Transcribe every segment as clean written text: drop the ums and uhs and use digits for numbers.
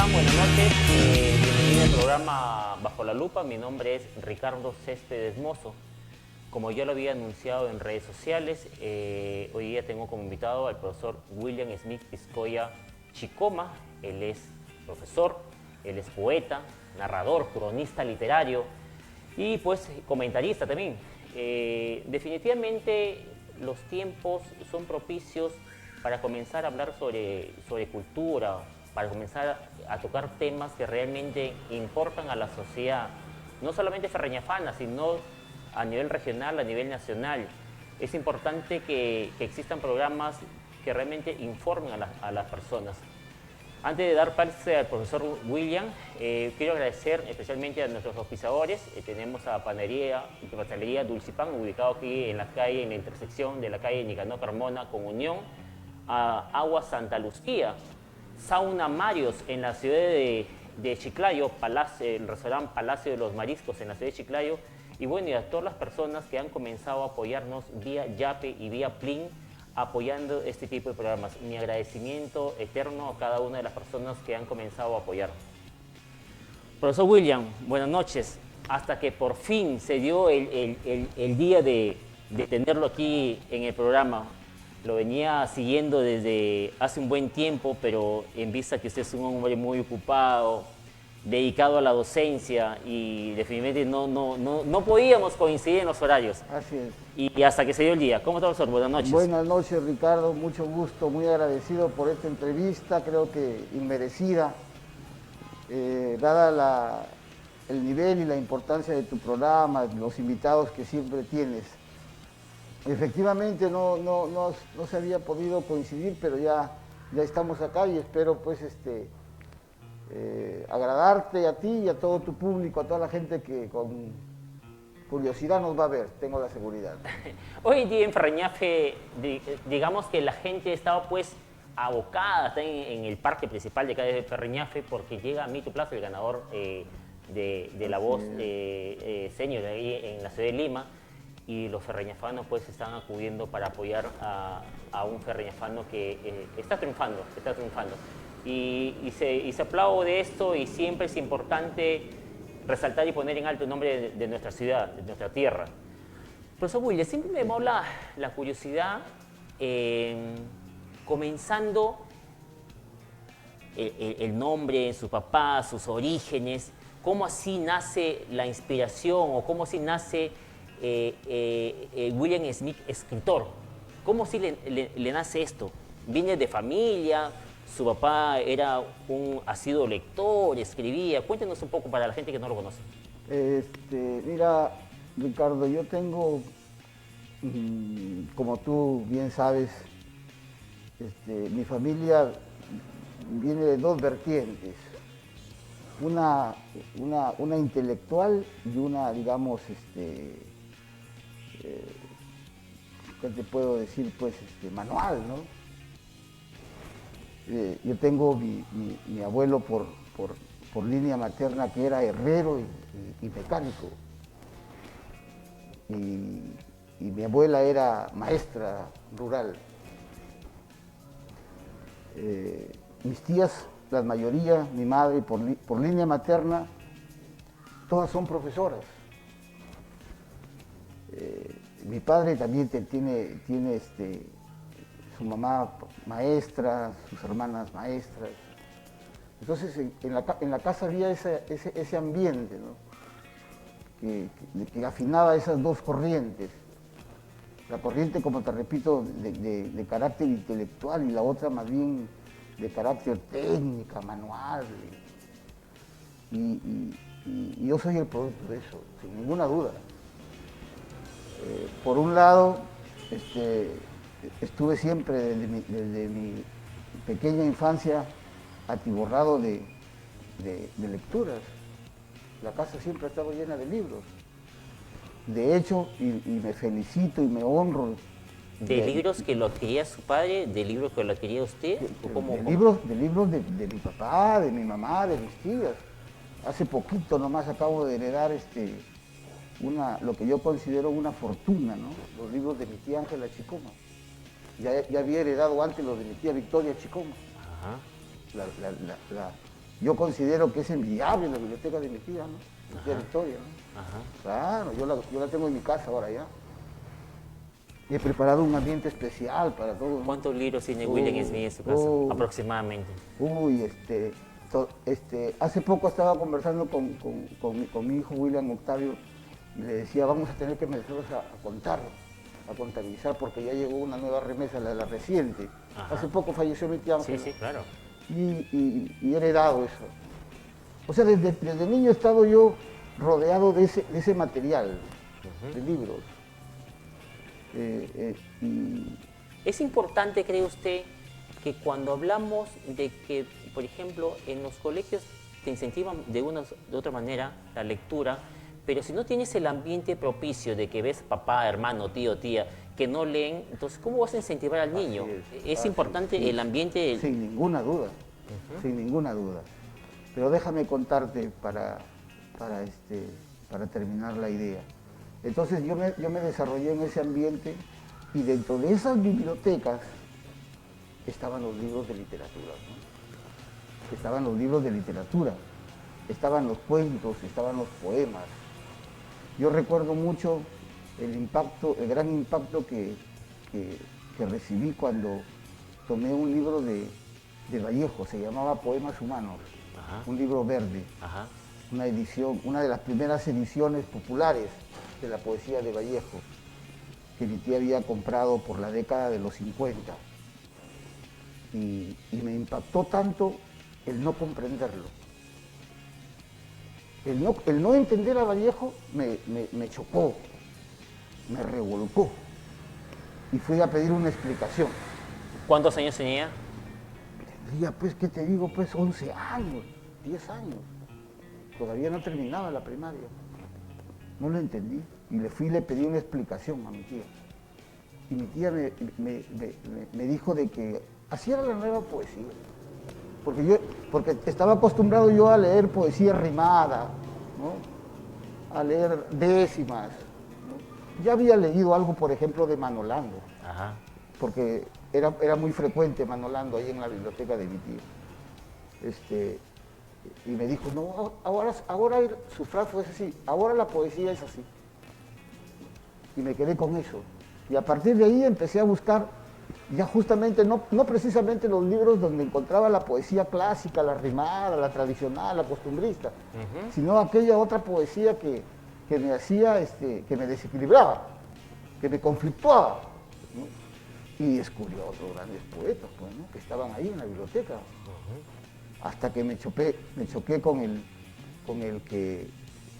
están? Buenas noches. Bienvenido al programa Bajo la Lupa. Mi nombre es Ricardo Céspedes Mozo. Como yo lo había anunciado en redes sociales, hoy día tengo como invitado al profesor William Smith Piscoya Chicoma. Él es profesor, él es poeta, narrador, cronista literario y pues comentarista también. Definitivamente los tiempos son propicios para comenzar a hablar sobre cultura, para comenzar a tocar temas que realmente importan a la sociedad, no solamente ferreñafana, sino a nivel regional, a nivel nacional. Es importante que existan programas que realmente informen a las personas. Antes de dar paso al profesor William, quiero agradecer especialmente a nuestros auspiciadores. Tenemos a Pastelería Dulcipan, ubicado aquí en la calle, en la intersección de la calle Nicanor Carmona con Unión, a Agua Santa Lucía, Sauna Marios en la ciudad de Chiclayo, el restaurante Palacio de los Mariscos en la ciudad de Chiclayo, y bueno, y a todas las personas que han comenzado a apoyarnos vía Yape y vía Plin, apoyando este tipo de programas. Mi agradecimiento eterno a cada una de las personas que han comenzado a apoyar. Profesor William, buenas noches. Hasta que por fin se dio el día de tenerlo aquí en el programa. Lo venía siguiendo desde hace un buen tiempo, pero en vista que usted es un hombre muy ocupado, dedicado a la docencia, y definitivamente no podíamos coincidir en los horarios. Así es. Y hasta que se dio el día. ¿Cómo está, profesor? Buenas noches. Buenas noches, Ricardo. Mucho gusto, muy agradecido por esta entrevista, creo que inmerecida, dada el nivel y la importancia de tu programa, los invitados que siempre tienes. Efectivamente no se había podido coincidir, pero ya estamos acá y espero pues agradarte a ti y a todo tu público, a toda la gente que con curiosidad nos va a ver, tengo la seguridad. Hoy en día en Ferreñafe, digamos que la gente estaba pues abocada, está en el parque principal de acá de Ferreñafe, porque llega Mito Plaza, el ganador de La Voz senior ahí en la ciudad de Lima, y los ferreñafanos pues están acudiendo para apoyar a un ferreñafano que está triunfando. Y se aplaude de esto, y siempre es importante resaltar y poner en alto el nombre de nuestra ciudad, de nuestra tierra. Profesor William, siempre me mola la curiosidad, comenzando el nombre de su papá, sus orígenes, cómo así nace la inspiración o cómo así nace William Smith, escritor. ¿Cómo así le nace esto? ¿Viene de familia? ¿Su papá era un asiduo lector, escribía? Cuéntenos un poco para la gente que no lo conoce. Mira, Ricardo, yo tengo, como tú bien sabes, mi familia viene de dos vertientes. Una intelectual y una, digamos, ¿qué te puedo decir? Pues manual, ¿no? Yo tengo mi abuelo por línea materna, que era herrero y mecánico. Y mi abuela era maestra rural. Mis tías, la mayoría, mi madre por línea materna, todas son profesoras. Mi padre también tiene su mamá maestra, sus hermanas maestras. Entonces en la casa había ese ambiente, ¿no? que afinaba esas dos corrientes. La corriente, como te repito, de carácter intelectual, y la otra más bien de carácter técnica, manual. Y yo soy el producto de eso, sin ninguna duda. Por un lado, estuve siempre desde mi pequeña infancia atiborrado de lecturas. La casa siempre ha estado llena de libros. De hecho, y me felicito y me honro. ¿De libros que lo quería su padre? ¿De libros que lo quería usted? De libros de mi papá, de mi mamá, de mis tías. Hace poquito nomás acabo de heredar lo que yo considero una fortuna, ¿no? Los libros de mi tía Ángela Chicoma. Ya había heredado antes los de mi tía Victoria Chicoma. Ajá. yo considero que es envidiable la biblioteca de mi tía, ¿no? Mi tía Victoria, ¿no? Ajá. Claro, yo la tengo en mi casa ahora ya. Y he preparado un ambiente especial para todo, ¿no? ¿Cuántos libros tiene William Smith en su casa, aproximadamente? Uy, hace poco estaba conversando con mi hijo William Octavio y le decía, vamos a tener que meterlos a contar, a contabilizar, porque ya llegó una nueva remesa, la de la reciente. Ajá. Hace poco falleció mi tía Ángela. Sí, sí, claro. Y he heredado eso. O sea, desde niño he estado yo rodeado de ese material, de libros. ¿Es importante, cree usted, que cuando hablamos de que, por ejemplo, en los colegios te incentivan de otra manera la lectura, pero si no tienes el ambiente propicio de que ves papá, hermano, tío, tía, que no leen, entonces ¿cómo vas a incentivar al niño? ¿Es importante sí, el ambiente? Sin ninguna duda, sin ninguna duda. Pero déjame contarte para terminar la idea. Entonces yo me desarrollé en ese ambiente y dentro de esas bibliotecas estaban los libros de literatura, ¿no? Estaban los libros de literatura, estaban los cuentos, estaban los poemas. Yo recuerdo mucho el gran impacto que recibí cuando tomé un libro de Vallejo, se llamaba Poemas Humanos, Ajá. un libro verde, Ajá. una de las primeras ediciones populares de la poesía de Vallejo, que mi tía había comprado por la década de los 50. Y me impactó tanto el no comprenderlo. El no entender a Vallejo me chocó, me revolcó. Y fui a pedir una explicación. ¿Cuántos años tenía? Tendría, pues, ¿qué te digo? Pues 11 años, 10 años. Todavía no terminaba la primaria. No lo entendí. Y le pedí una explicación a mi tía. Y mi tía me dijo de que así era la nueva poesía. Porque estaba acostumbrado yo a leer poesía rimada, ¿no? A leer décimas, ¿no? Ya había leído algo, por ejemplo, de Manolando, Ajá. porque era muy frecuente Manolando ahí en la biblioteca de mi tía. Y me dijo, no, ahora su frase es así, ahora la poesía es así. Y me quedé con eso. Y a partir de ahí empecé a buscar, ya justamente, no precisamente los libros donde encontraba la poesía clásica, la rimada, la tradicional, la costumbrista, sino aquella otra poesía que me hacía, que me desequilibraba, que me conflictuaba, ¿no? Y descubrí a otros grandes poetas, pues, ¿no? Que estaban ahí en la biblioteca. Hasta que me choqué con el que,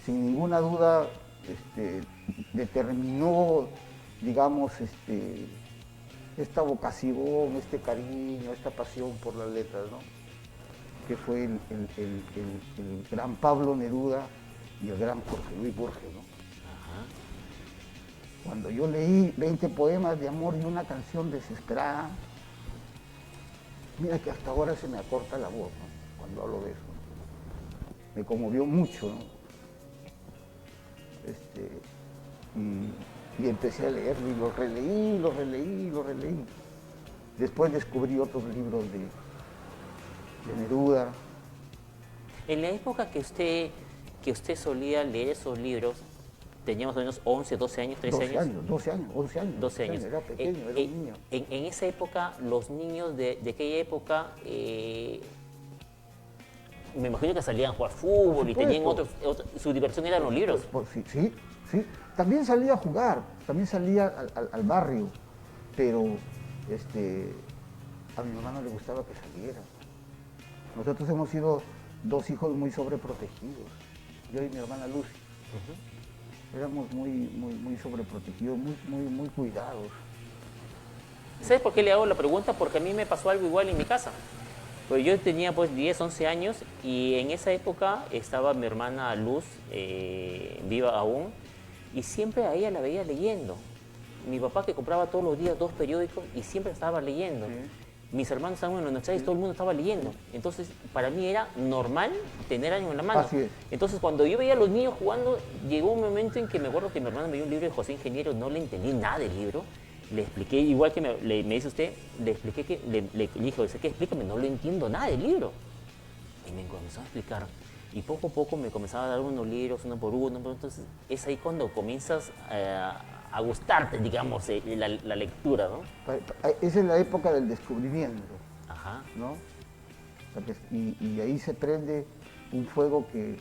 sin ninguna duda, determinó, digamos, esta vocación, este cariño, esta pasión por las letras, ¿no? Que fue el gran Pablo Neruda y el gran Jorge Luis Borges, ¿no? Ajá. Cuando yo leí 20 poemas de amor y una canción desesperada, mira que hasta ahora se me acorta la voz, ¿no? Cuando hablo de eso. Me conmovió mucho, ¿no? Y empecé a leerlo y lo releí. Después descubrí otros libros de Neruda. En la época que usted solía leer esos libros, tenía más o menos 11, 12 años, 13 años. 12 años, 11 años. 12 años. Era pequeño, era un niño. En esa época, los niños de aquella época, me imagino que salían a jugar fútbol y tenían su diversión eran los libros. Sí. También salía a jugar, también salía al barrio, pero a mi mamá no le gustaba que saliera. Nosotros hemos sido dos hijos muy sobreprotegidos, yo y mi hermana Lucy. Éramos muy sobreprotegidos, muy cuidados. ¿Sabes por qué le hago la pregunta? Porque a mí me pasó algo igual en mi casa. Pues yo tenía pues 10, 11 años y en esa época estaba mi hermana Luz, viva aún, y siempre a ella la veía leyendo. Mi papá que compraba todos los días 2 periódicos y siempre estaba leyendo. Sí. Mis hermanos estaban en la universidad y todo el mundo estaba leyendo. Entonces, para mí era normal tener algo en la mano. Así es. Entonces, cuando yo veía a los niños jugando, llegó un momento en que me acuerdo que mi hermano me dio un libro de José Ingeniero, no le entendí nada del libro. Le expliqué, igual que me dice usted, le expliqué que, le dije, ¿qué? Explícame, no le entiendo nada del libro. Y me comenzó a explicar. Y poco a poco me comenzaba a dar unos libros, uno por uno. Entonces es ahí cuando comienzas a gustarte, digamos, la lectura, ¿no? Esa es la época del descubrimiento, Ajá. ¿no? O sea, y ahí se prende un fuego que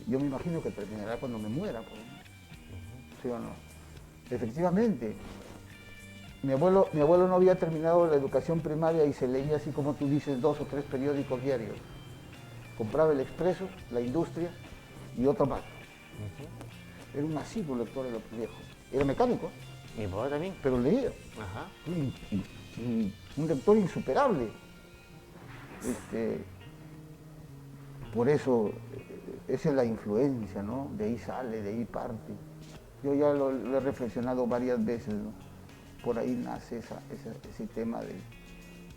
yo me imagino que terminará cuando me muera, pues, ¿no? ¿Sí o no? Efectivamente, mi abuelo no había terminado la educación primaria y se leía, así como tú dices, 2 o 3 periódicos diarios. Compraba el Expreso, la Industria y otro más. Era un asiduo lector de los viejos. Era mecánico, Mi papá también. pero leía. Ajá. Y un lector insuperable. Por eso, esa es la influencia, ¿no? De ahí sale, de ahí parte. Yo ya lo he reflexionado varias veces, ¿no? Por ahí nace ese tema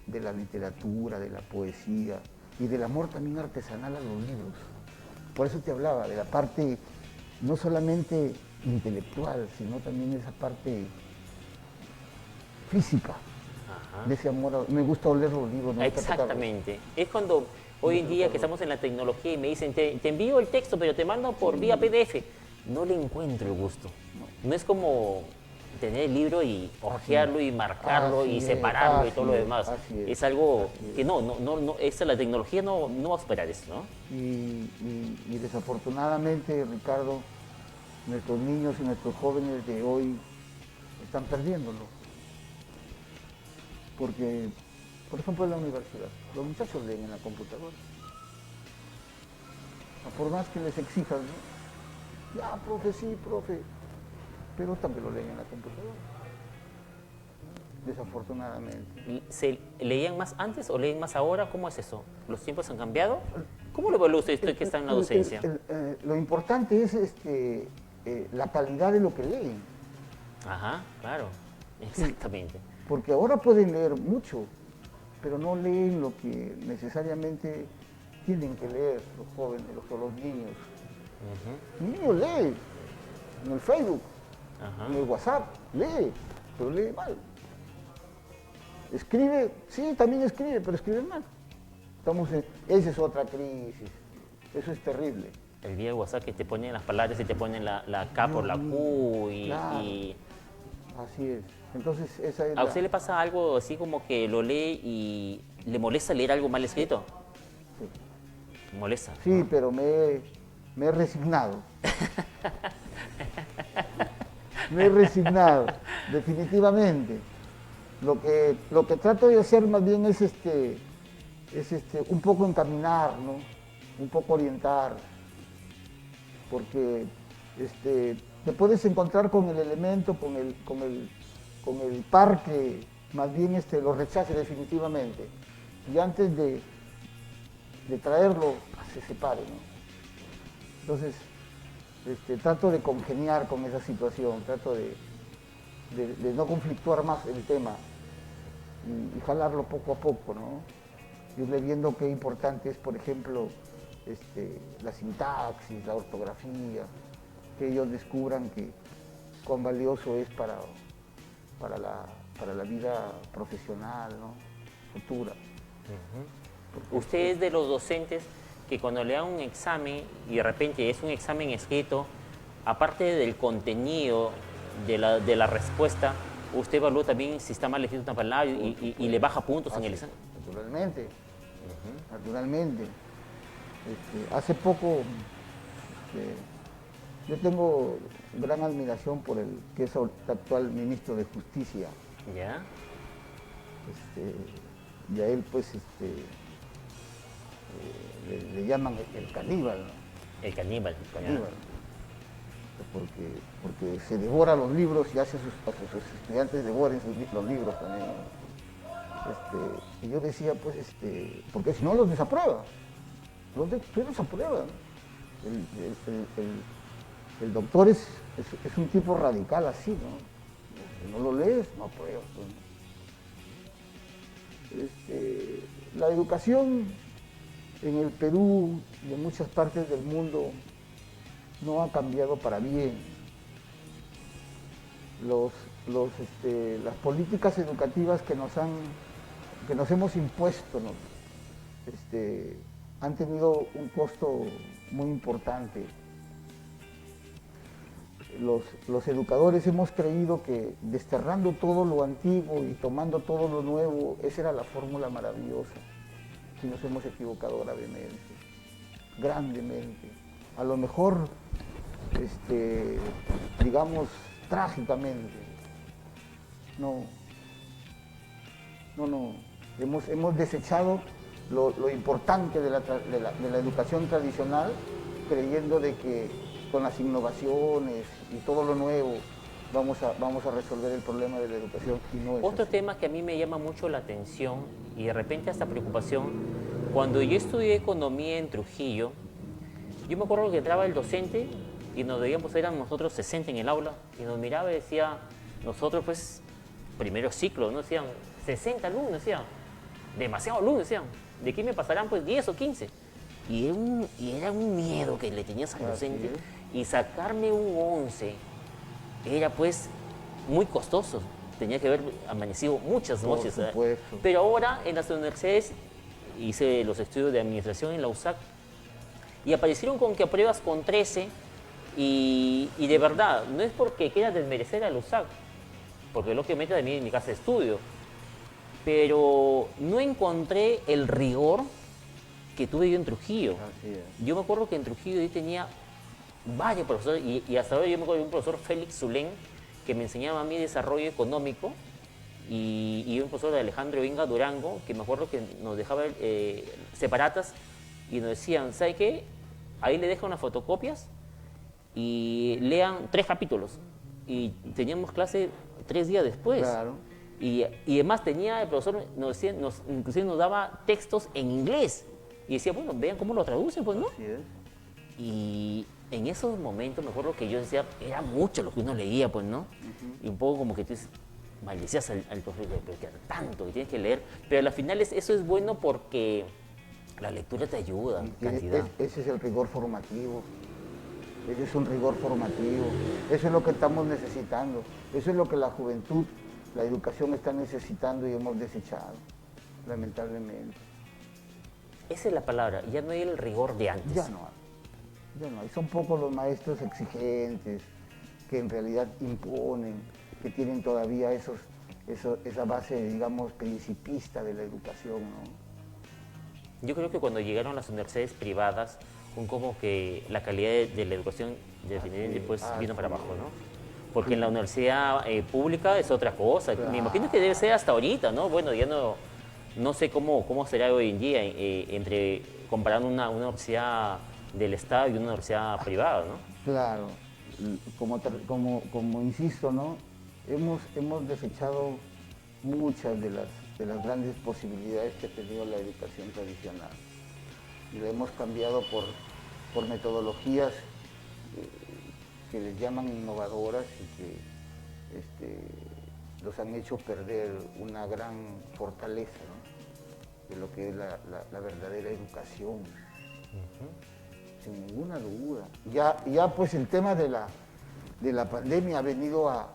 de la literatura, de la poesía y del amor también artesanal a los libros. Por eso te hablaba de la parte no solamente intelectual, sino también esa parte física. Ajá. De ese amor. Me gusta oler los libros. Me gusta Exactamente. Es cuando hoy en día que estamos en la tecnología y me dicen, te envío el texto, pero te mando por vía PDF. No le encuentro el gusto. No es como tener el libro y hojearlo y marcarlo y separarlo y todo lo demás. Es algo que no, la tecnología no va a superar eso, ¿no? Y desafortunadamente, Ricardo, nuestros niños y nuestros jóvenes de hoy están perdiéndolo. Porque, por ejemplo, en la universidad, los muchachos leen en la computadora. Por más que les exijan, ¿no? Ya, profe, sí, profe, pero también lo leen en la computadora. Desafortunadamente. ¿Se leían más antes o leen más ahora? ¿Cómo es eso? ¿Los tiempos han cambiado? ¿Cómo lo evalúa usted que está en la docencia? Lo importante es la calidad de lo que leen. Ajá, claro, exactamente. Sí, porque ahora pueden leer mucho, pero no leen lo que necesariamente tienen que leer los jóvenes, los niños. El niño lee en el Facebook, en el WhatsApp, lee, pero lee mal. Escribe, sí, también escribe, pero escribe mal. Esa es otra crisis, eso es terrible. El viejo WhatsApp que te ponen las palabras y te ponen la K por la Q claro. Así es. Entonces, esa es ¿A usted le pasa algo así como que lo lee y le molesta leer algo mal escrito? Sí. Molesta. Sí, ¿no? Pero me he resignado. Me he resignado, definitivamente. Lo que trato de hacer más bien es un poco encaminar, ¿no? Un poco orientar, porque te puedes encontrar con el elemento, con el par que más bien lo rechace definitivamente, y antes de traerlo se separe, ¿no? Entonces trato de congeniar con esa situación, trato de no conflictuar más el tema y jalarlo poco a poco, ¿no? Irle viendo qué importante es, por ejemplo, la sintaxis, la ortografía, que ellos descubran que cuán valioso es para la vida profesional, ¿no? Futura. Usted es de los docentes que cuando le dan un examen y de repente es un examen escrito, aparte del contenido de la respuesta, usted evalúa también si está mal escrito una palabra y le baja puntos en el examen. Naturalmente, naturalmente. Hace poco yo tengo gran admiración por el que es el actual ministro de Justicia. ¿Ya? Y a él pues le llaman el caníbal, ¿no? El caníbal. El caníbal. Porque se devora los libros y hace a sus estudiantes devoren los libros también. Y yo decía, pues, porque si no los desaprueba. Los desaprueba. El doctor es un tipo radical así, ¿no? Si no lo lees, no apruebas. ¿No? La educación en el Perú y en muchas partes del mundo no ha cambiado para bien. Las políticas educativas que nos hemos impuesto, ¿no? han tenido un costo muy importante. Los educadores hemos creído que desterrando todo lo antiguo y tomando todo lo nuevo, esa era la fórmula maravillosa. Y nos hemos equivocado gravemente, grandemente. A lo mejor, digamos, trágicamente. No. Hemos desechado lo importante de la educación tradicional, creyendo de que con las innovaciones y todo lo nuevo vamos a resolver el problema de la educación, y no es Otro así. tema que a mí me llama mucho la atención y de repente hasta preocupación, cuando yo estudié economía en Trujillo, yo me acuerdo que entraba el docente y nos veíamos, eran nosotros 60 en el aula, y nos miraba y decía, nosotros pues, primero ciclo, ¿no? Decían, 60 alumnos, decían, demasiados alumnos, decían, ¿de qué me pasarán pues 10 o 15? Y era un miedo que le tenías al docente, y sacarme un 11 era pues muy costoso, tenía que haber amanecido muchas noches. Por supuesto. Pero ahora en las universidades hice los estudios de administración en la USAC y aparecieron con que apruebas con 13 y de verdad, no es porque quiera desmerecer a la USAC, porque es lo que mete a mí en mi casa de estudio, pero no encontré el rigor que tuve yo en Trujillo. Así es. Yo me acuerdo que en Trujillo yo tenía varios profesores, y hasta ahora yo me acuerdo de un profesor, Félix Zulén, que me enseñaba a mí desarrollo económico, y un profesor de Alejandro Inga Durango, que me acuerdo que nos dejaba separatas y nos decían, ¿sabe qué? Ahí le dejo unas fotocopias y lean 3 capítulos. Y teníamos clase 3 días después. Claro. Y además tenía, el profesor inclusive nos daba textos en inglés. Y decía, bueno, vean cómo lo traducen, pues, ¿no? Así es. Y en esos momentos me acuerdo que yo decía, era mucho lo que uno leía, pues, ¿no? Y un poco como que tú maldecías al profesor, pero que tanto que tienes que leer. Pero al final eso es bueno porque la lectura te ayuda, cantidad. Ese es el rigor formativo. Ese es un rigor formativo. Eso es lo que estamos necesitando. Eso es lo que la juventud, la educación está necesitando y hemos desechado, lamentablemente. Esa es la palabra, ya no hay el rigor de antes. Ya no hay. Son pocos los maestros exigentes que en realidad imponen, que tienen todavía esa base, digamos, principista de la educación, ¿no? Yo creo que cuando llegaron las universidades privadas, como que la calidad de la educación definitivamente pues vino para abajo, ¿no? Porque en la universidad pública es otra cosa. Claro. Me imagino que debe ser hasta ahorita, ¿no? Bueno, ya no sé cómo será hoy en día entre comparando una universidad del Estado y una universidad privada, ¿no? Claro, como insisto, ¿no? Hemos desechado muchas de las grandes posibilidades que ha tenido la educación tradicional y la hemos cambiado por metodologías que les llaman innovadoras y que los han hecho perder una gran fortaleza, ¿no? De lo que es la verdadera educación. Sin ninguna duda. Ya pues el tema de la pandemia ha venido a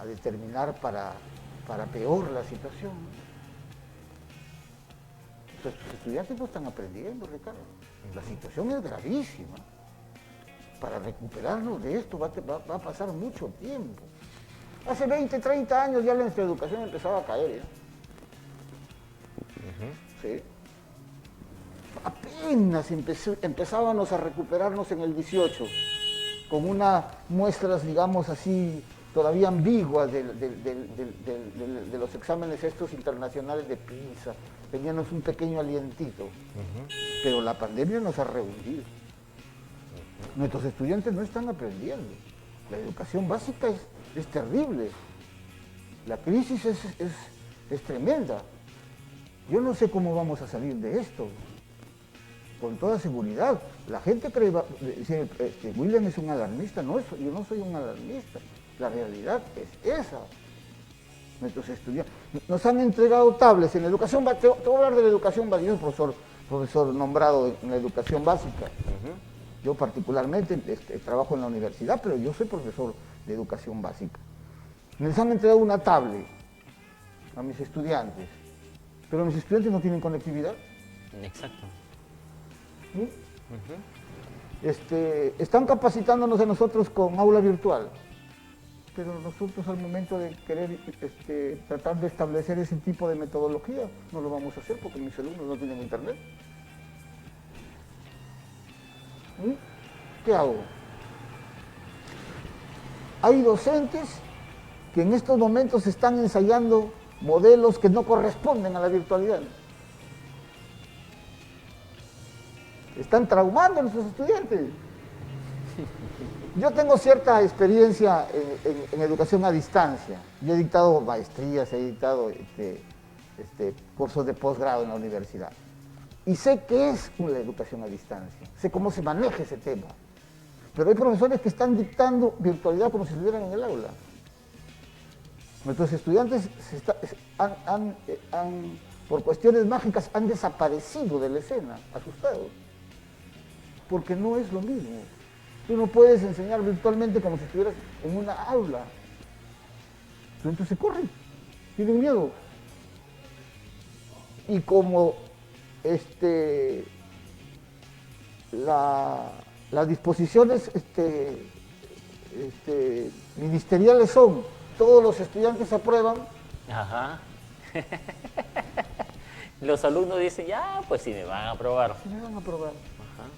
determinar para peor la situación. Entonces, los estudiantes no están aprendiendo, Ricardo. La situación es gravísima. Para recuperarnos de esto va a pasar mucho tiempo. Hace 20, 30 años ya nuestra educación empezaba a caer, ¿ya? ¿Sí? Apenas empezábamos a recuperarnos en el 18, con unas muestras, digamos así, todavía ambiguas de los exámenes estos internacionales de PISA. Teníamos un pequeño alientito, pero la pandemia nos ha rehundido. Nuestros estudiantes no están aprendiendo. La educación básica es terrible. La crisis es tremenda. Yo no sé cómo vamos a salir de esto. Con toda seguridad. La gente cree, William es un alarmista. No, yo no soy un alarmista. La realidad es esa. Nuestros estudiantes nos han entregado tablets en la educación. Te voy a hablar de la educación básica. Yo soy profesor nombrado en la educación básica. Yo particularmente trabajo en la universidad, pero yo soy profesor de educación básica. Nos han entregado una tablet a mis estudiantes, pero mis estudiantes no tienen conectividad. Exacto. ¿Sí? Están capacitándonos a nosotros con aula virtual, pero nosotros al momento de querer tratar de establecer ese tipo de metodología no lo vamos a hacer porque mis alumnos no tienen internet. ¿Sí? ¿Qué hago? Hay docentes que en estos momentos están ensayando modelos que no corresponden a la virtualidad. Están traumando a nuestros estudiantes. Yo tengo cierta experiencia en educación a distancia. Yo he dictado maestrías, he dictado cursos de posgrado en la universidad. Y sé qué es la educación a distancia, sé cómo se maneja ese tema. Pero hay profesores que están dictando virtualidad como si estuvieran en el aula. Nuestros estudiantes por cuestiones mágicas han desaparecido de la escena, asustados. Porque no es lo mismo. Tú no puedes enseñar virtualmente como si estuvieras en una aula. Entonces se corren, tienen miedo. Y como las disposiciones ministeriales son, todos los estudiantes aprueban. Ajá. Los alumnos dicen, ya, pues si me van a aprobar. Si me van a aprobar. Ajá.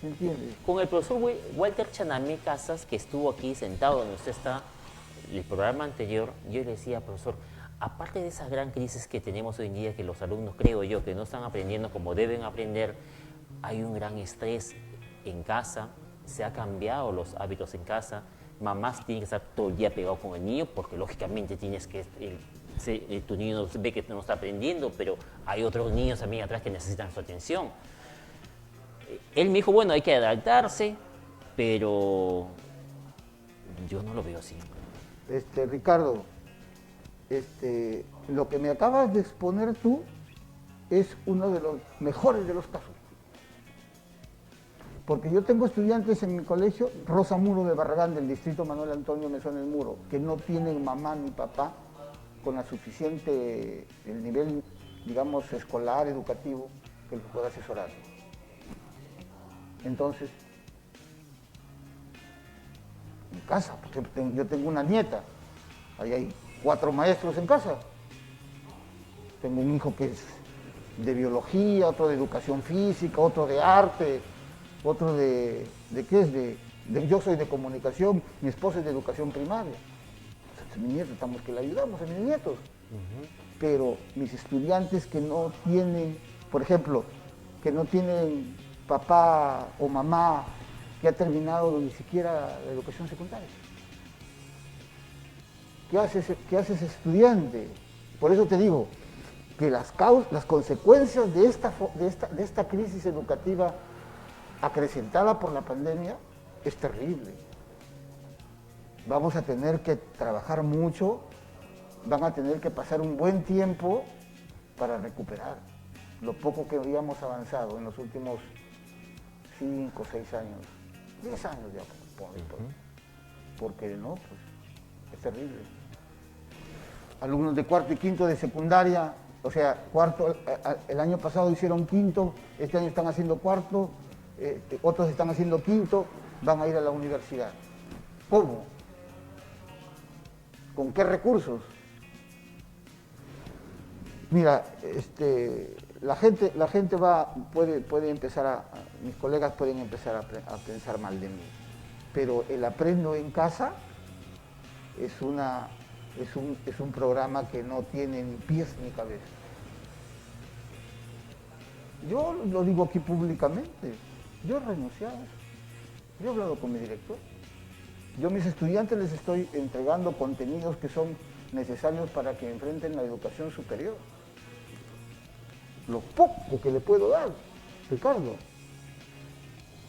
¿Me entiendes? Con el profesor Walter Chanamé Casas, que estuvo aquí sentado donde usted está, el programa anterior, yo le decía, profesor, aparte de esa gran crisis que tenemos hoy en día, que los alumnos, creo yo, que no están aprendiendo como deben aprender, hay un gran estrés en casa, se han cambiado los hábitos en casa, mamás tienen que estar todo el día pegados con el niño, porque lógicamente tienes que, tu niño ve que no está aprendiendo, pero hay otros niños también atrás que necesitan su atención. Él me dijo, bueno, hay que adaptarse, pero yo no lo veo así. Ricardo, lo que me acabas de exponer tú es uno de los mejores de los casos. Porque yo tengo estudiantes en mi colegio, Rosa Muro de Barragán, del distrito Manuel Antonio Mesón El Muro, que no tienen mamá ni papá con la suficiente, el nivel, digamos, escolar, educativo, que los pueda asesorar. Entonces, en casa, por ejemplo, yo tengo una nieta, ahí hay 4 maestros en casa. Tengo un hijo que es de biología, otro de educación física, otro de arte, otro ¿de qué es? Yo soy de comunicación, mi esposa es de educación primaria. Entonces, mi nieto, estamos que le ayudamos a mis nietos. Pero mis estudiantes que no tienen, por ejemplo, que no tienen papá o mamá que ha terminado ni siquiera la educación secundaria. ¿Qué hace ese estudiante? Por eso te digo que las consecuencias de esta crisis educativa acrecentada por la pandemia es terrible. Vamos a tener que trabajar mucho, van a tener que pasar un buen tiempo para recuperar lo poco que habíamos avanzado en los últimos 5, 6 años, 10 años ya, porque no, pues es terrible. Alumnos de cuarto y quinto de secundaria, o sea, cuarto, el año pasado hicieron quinto, este año están haciendo cuarto, otros están haciendo quinto, van a ir a la universidad. ¿Cómo? ¿Con qué recursos? Mira, la gente puede empezar mis colegas pueden empezar a pensar mal de mí, pero el Aprendo en Casa es un programa que no tiene ni pies ni cabeza. Yo lo digo aquí públicamente, yo he renunciado, yo he hablado con mi director. Yo a mis estudiantes les estoy entregando contenidos que son necesarios para que enfrenten la educación superior. Lo poco que le puedo dar, Ricardo.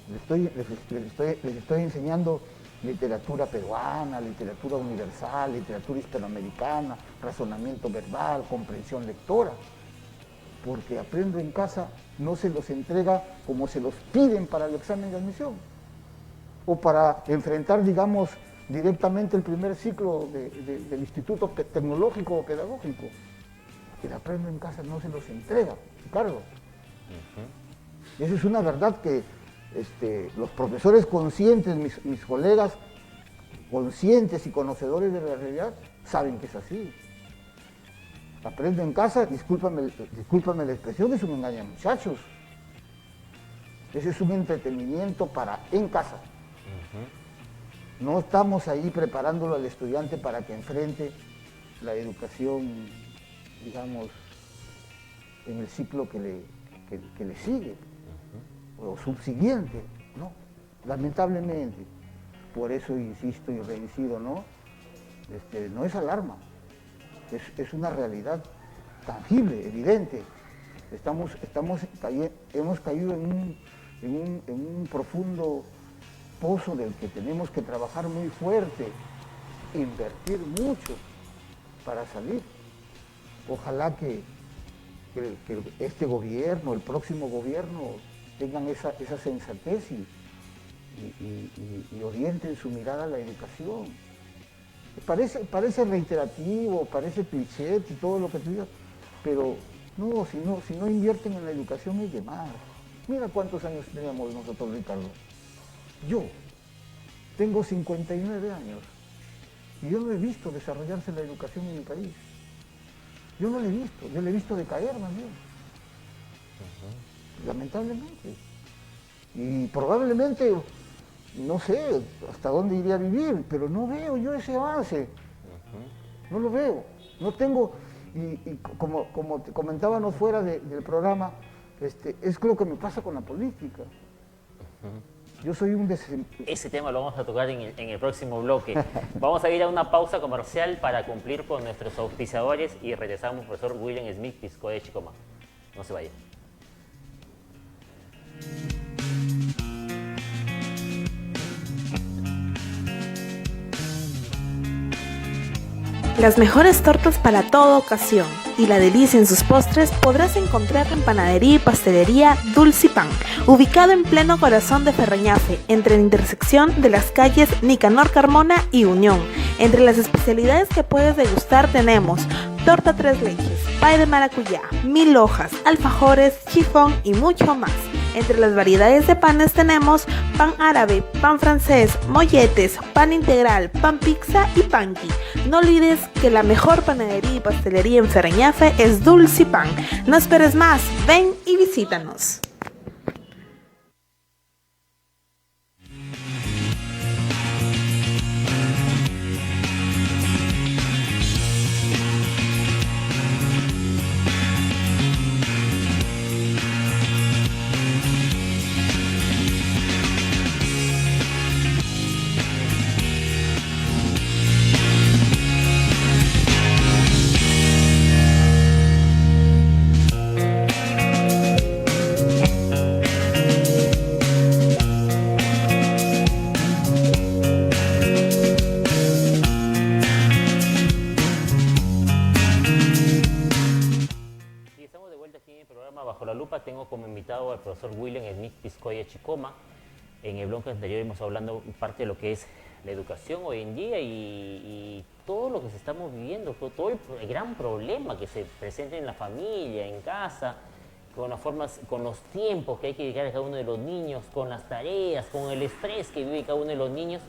Les estoy enseñando literatura peruana, literatura universal, literatura hispanoamericana, razonamiento verbal, comprensión lectora. Porque Aprendo en Casa no se los entrega como se los piden para el examen de admisión o para enfrentar, digamos, directamente el primer ciclo del Instituto Tecnológico o Pedagógico. El aprendo en casa no se los entrega, Ricardo. Esa es una verdad que los profesores conscientes, mis colegas conscientes y conocedores de la realidad, saben que es así. Aprendo en casa, discúlpame la expresión, es un engaño, muchachos. Ese es un entretenimiento para en casa. No estamos ahí preparándolo al estudiante para que enfrente la educación, digamos, en el ciclo que le sigue, o subsiguiente, ¿no? Lamentablemente. Por eso insisto y reincido, ¿no? No es alarma, es una realidad tangible, evidente. Hemos caído en un profundo pozo del que tenemos que trabajar muy fuerte, invertir mucho para salir. Ojalá que este gobierno, el próximo gobierno, tengan esa sensatez y orienten su mirada a la educación. Parece reiterativo, parece cliché y todo lo que tú digas, pero no, si no invierten en la educación es de más. Mira cuántos años teníamos nosotros, Ricardo. Yo tengo 59 años y yo no he visto desarrollarse la educación en mi país. Yo no la he visto, yo la he visto decaer más bien. Lamentablemente. Y probablemente, no sé hasta dónde iría a vivir, pero no veo yo ese avance. No lo veo. No tengo, y como te comentábamos fuera del programa, es lo que me pasa con la política. Yo soy un Ese tema lo vamos a tocar en el próximo bloque. Vamos a ir a una pausa comercial para cumplir con nuestros auspiciadores y regresamos, profesor William Smith, Pisco de Chicoma. No se vayan. Las mejores tortas para toda ocasión y la delicia en sus postres podrás encontrar en Panadería y Pastelería Dulcipan, ubicado en pleno corazón de Ferreñafe, entre la intersección de las calles Nicanor Carmona y Unión. Entre las especialidades que puedes degustar tenemos torta 3 leches, pay de maracuyá, 1000 hojas, alfajores, chifón y mucho más. Entre las variedades de panes tenemos pan árabe, pan francés, molletes, pan integral, pan pizza y panqui. No olvides que la mejor panadería y pastelería en Ferreñafe es Dulcipan. No esperes más, ven y visítanos. Al profesor William Smith Piscoya Chicoma. En el bloque anterior hemos hablado parte de lo que es la educación hoy en día y todo lo que estamos viviendo, todo el gran problema que se presenta en la familia, en casa, con las formas, con los tiempos que hay que dedicar a cada uno de los niños, con las tareas, con el estrés que vive cada uno de los niños.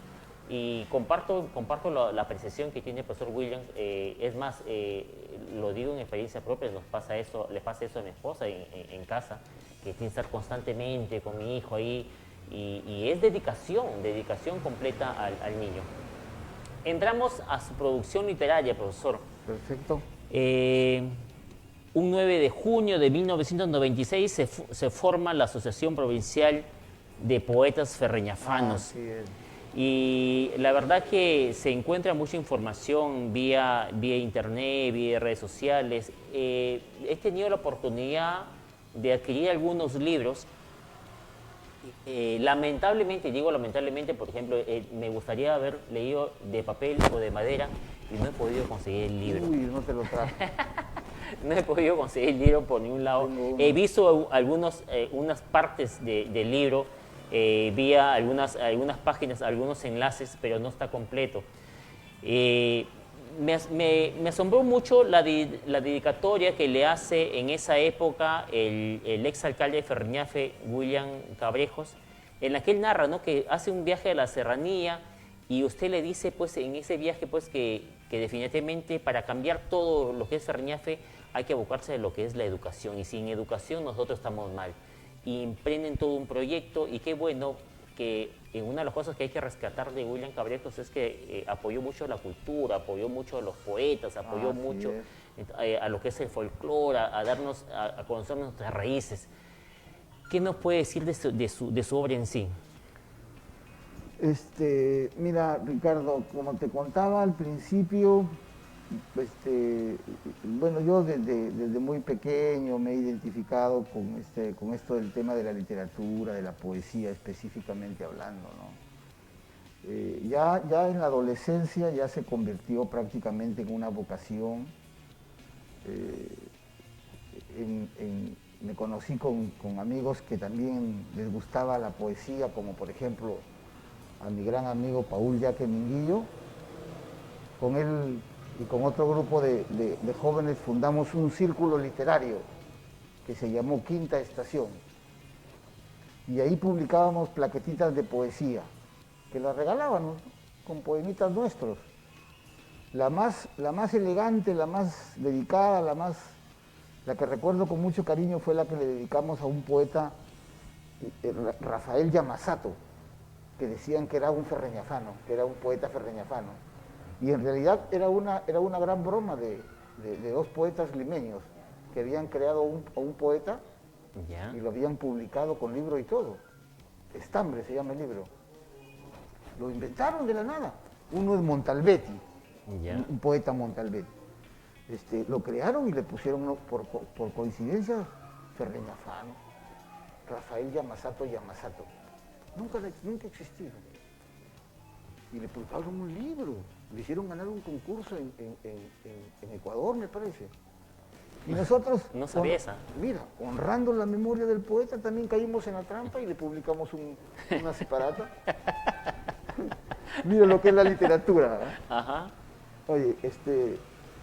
Y comparto la apreciación que tiene el profesor William. Es más, lo digo en experiencia propia, le pasa eso a mi esposa en casa, que tiene que estar constantemente con mi hijo ahí, y es dedicación completa al niño. Entramos a su producción literaria, profesor. Perfecto. Un 9 de junio de 1996 se forma la Asociación Provincial de Poetas Ferreñafanos. Así es. Y la verdad que se encuentra mucha información vía internet, vía redes sociales. He tenido la oportunidad de adquirir algunos libros. Lamentablemente, digo lamentablemente, por ejemplo, me gustaría haber leído de papel o de madera y no he podido conseguir el libro. Uy, no te lo traje. No he podido conseguir el libro por ningún lado. He visto unas partes del libro vi algunas páginas, algunos enlaces, pero no está completo. Me asombró mucho la dedicatoria que le hace en esa época el exalcalde de Ferreñafe, William Cabrejos, en la que él narra, ¿no?, que hace un viaje a la serranía y usted le dice, pues, en ese viaje, pues, que definitivamente para cambiar todo lo que es Ferreñafe hay que abocarse de lo que es la educación, y sin educación nosotros estamos mal. Y emprenden todo un proyecto, y qué bueno que una de las cosas que hay que rescatar de William Cabrejos es que apoyó mucho la cultura, apoyó mucho a los poetas, apoyó mucho a lo que es el folclore, a darnos a conocer nuestras raíces. ¿Qué nos puede decir de su obra en sí? Mira, Ricardo, como te contaba al principio, bueno, yo desde muy pequeño me he identificado con esto del tema de la literatura, de la poesía específicamente hablando, ¿no? Ya en la adolescencia ya se convirtió prácticamente en una vocación. Me conocí con amigos que también les gustaba la poesía, como por ejemplo a mi gran amigo Paul Yaque Minguillo. Con él y con otro grupo de jóvenes fundamos un círculo literario que se llamó Quinta Estación. Y ahí publicábamos plaquetitas de poesía, que las regalábamos, ¿no?, con poemitas nuestros. La más elegante, la más dedicada, la que recuerdo con mucho cariño fue la que le dedicamos a un poeta, Rafael Llamazato, que decían que era un ferreñafano, que era un poeta ferreñafano. Y en realidad era una gran broma de dos poetas limeños que habían creado a un poeta y lo habían publicado con libro y todo. Estambre se llama el libro. Lo inventaron de la nada. Uno es Montalbetti, un poeta Montalbetti. Lo crearon y le pusieron, por coincidencia, ferreñafano, Rafael Llamazato. Nunca existió. Y le publicaron un libro, le hicieron ganar un concurso en Ecuador, me parece. Y nosotros, no sabía esa. Mira, honrando la memoria del poeta, también caímos en la trampa y le publicamos una separata. Mira lo que es la literatura, ¿eh? Ajá. Oye,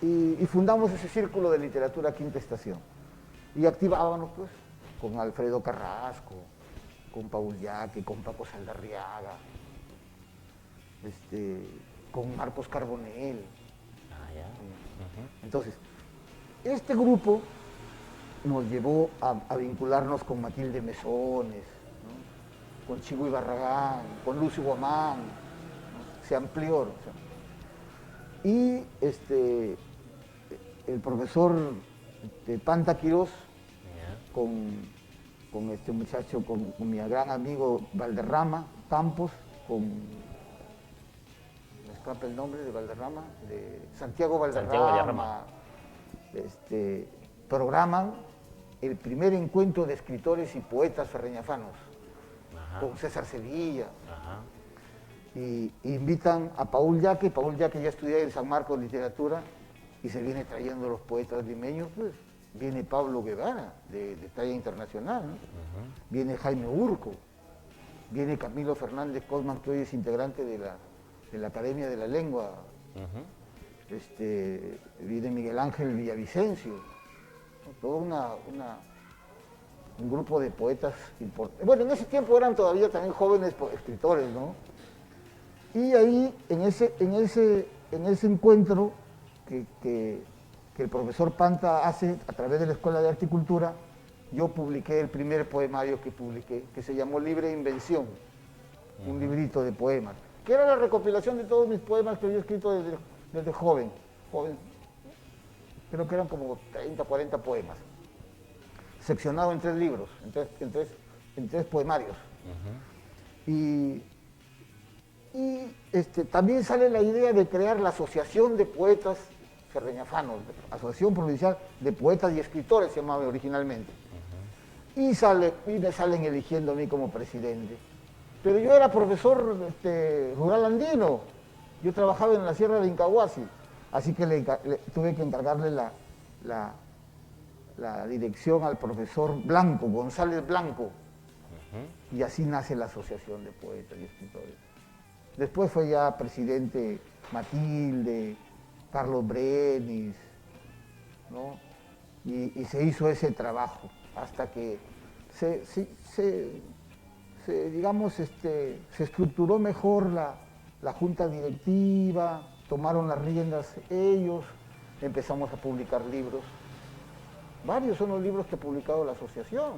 y fundamos ese círculo de literatura Quinta Estación. Y activábamos, pues, con Alfredo Carrasco, con Paul Yaque, con Paco Saldarriaga, con Marcos Carbonell. Entonces, este grupo nos llevó a vincularnos con Matilde Mesones, ¿no?, con Chigo Ibarragán, con Lucio Guamán, ¿no? Se amplió. O sea, y el profesor Panta Quirós, con este muchacho, con mi gran amigo Valderrama Campos, me escapa el nombre de Valderrama, de Santiago Valderrama. Programan el primer encuentro de escritores y poetas ferreñafanos, con César Sevilla. Y invitan a Paul Yaque ya estudia en San Marcos Literatura, y se viene trayendo los poetas limeños, pues. Viene Pablo Guevara, de talla internacional, ¿no? Viene Jaime Urco, viene Camilo Fernández Cosman, que hoy es integrante de la Academia de la Lengua. Viene Miguel Ángel Villavicencio, ¿no? Todo un grupo de poetas importantes. Bueno, en ese tiempo eran todavía también jóvenes escritores, ¿no? Y ahí, en ese encuentro que el profesor Panta hace a través de la Escuela de Arte y Cultura, yo publiqué el primer poemario que publiqué, que se llamó Libre Invención, un librito de poemas, que era la recopilación de todos mis poemas que había escrito desde joven, creo que eran como 30, 40 poemas, seccionado en 3 libros, en tres poemarios. Y también sale la idea de crear la Asociación de Poetas Ferreñafanos, Asociación Provincial de Poetas y Escritores se llamaba originalmente. Y me salen eligiendo a mí como presidente. Pero yo era profesor rural andino, yo trabajaba en la Sierra de Incahuasi, así que tuve que encargarle la dirección al profesor Blanco, González Blanco, Y así nace la Asociación de Poetas y Escritores. Después fue ya presidente Matilde, Carlos Brenis, ¿no? Y se hizo ese trabajo hasta que digamos, se estructuró mejor la junta directiva, tomaron las riendas ellos, empezamos a publicar libros. Varios son los libros que ha publicado la asociación.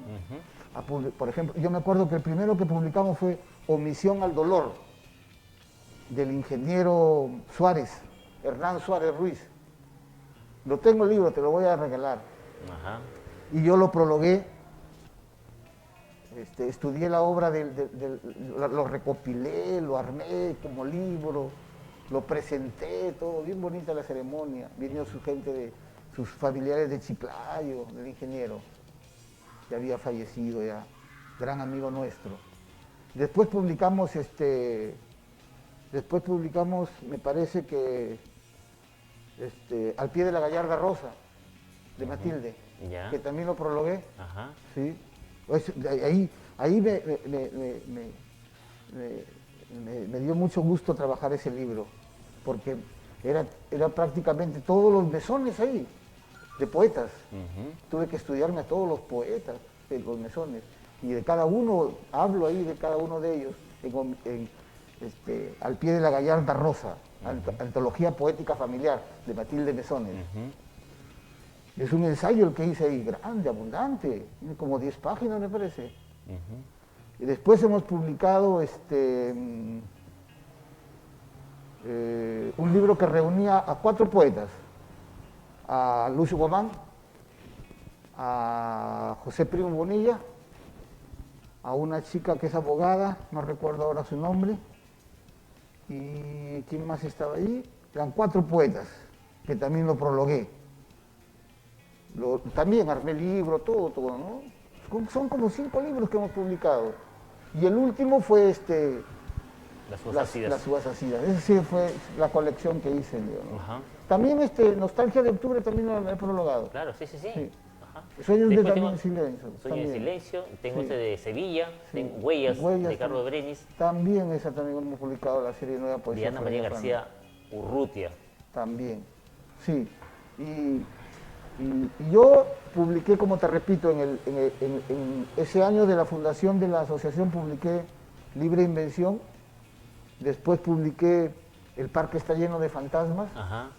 Por ejemplo, yo me acuerdo que el primero que publicamos fue Omisión al Dolor, del ingeniero Suárez, Hernán Suárez Ruiz. Lo tengo el libro, te lo voy a regalar. Ajá. Y yo lo prologué, estudié la obra, lo recopilé, lo armé como libro, lo presenté, todo, bien bonita la ceremonia. Vino su gente, sus familiares de Chiclayo, del ingeniero, que había fallecido ya, gran amigo nuestro. Después publicamos, me parece que, Al pie de la Gallarda Rosa, de Matilde, Ya. que también lo prologué. Ajá. ¿Sí? Ahí me dio mucho gusto trabajar ese libro, porque era prácticamente todos los mesones ahí, de poetas. Tuve que estudiarme a todos los poetas de los mesones, y de cada uno, hablo ahí de cada uno de ellos, Al pie de la Gallarda Rosa, Antología Poética Familiar, de Matilde Mesones. Es un ensayo el que hice ahí, grande, abundante, tiene como 10 páginas me parece. Y después hemos publicado un libro que reunía a 4 poetas, a Lucio Guamán, a José Primo Bonilla, a una chica que es abogada, no recuerdo ahora su nombre, y ¿quién más estaba ahí? Eran 4 poetas, que también lo prologué. También armé el libro, todo, ¿no? Son como 5 libros que hemos publicado. Y el último fue Las uvas ácidas. Esa sí fue la colección que hice yo, ¿no? Ajá. También Nostalgia de Octubre también lo he prologado. Claro, sí. Sí. Ajá. Sueños de Después también tengo en silencio. Sueños también. de Silencio, tengo Sí. de Sevilla, Sí. tengo Huellas de Carlos Brenis, También esa también hemos publicado la serie Nueva de Poesía. Ana María Floriana. García Urrutia. También, sí. Y yo publiqué, como te repito, en ese año de la fundación de la asociación publiqué Libre Invención, después publiqué El Parque está lleno de fantasmas. Ajá.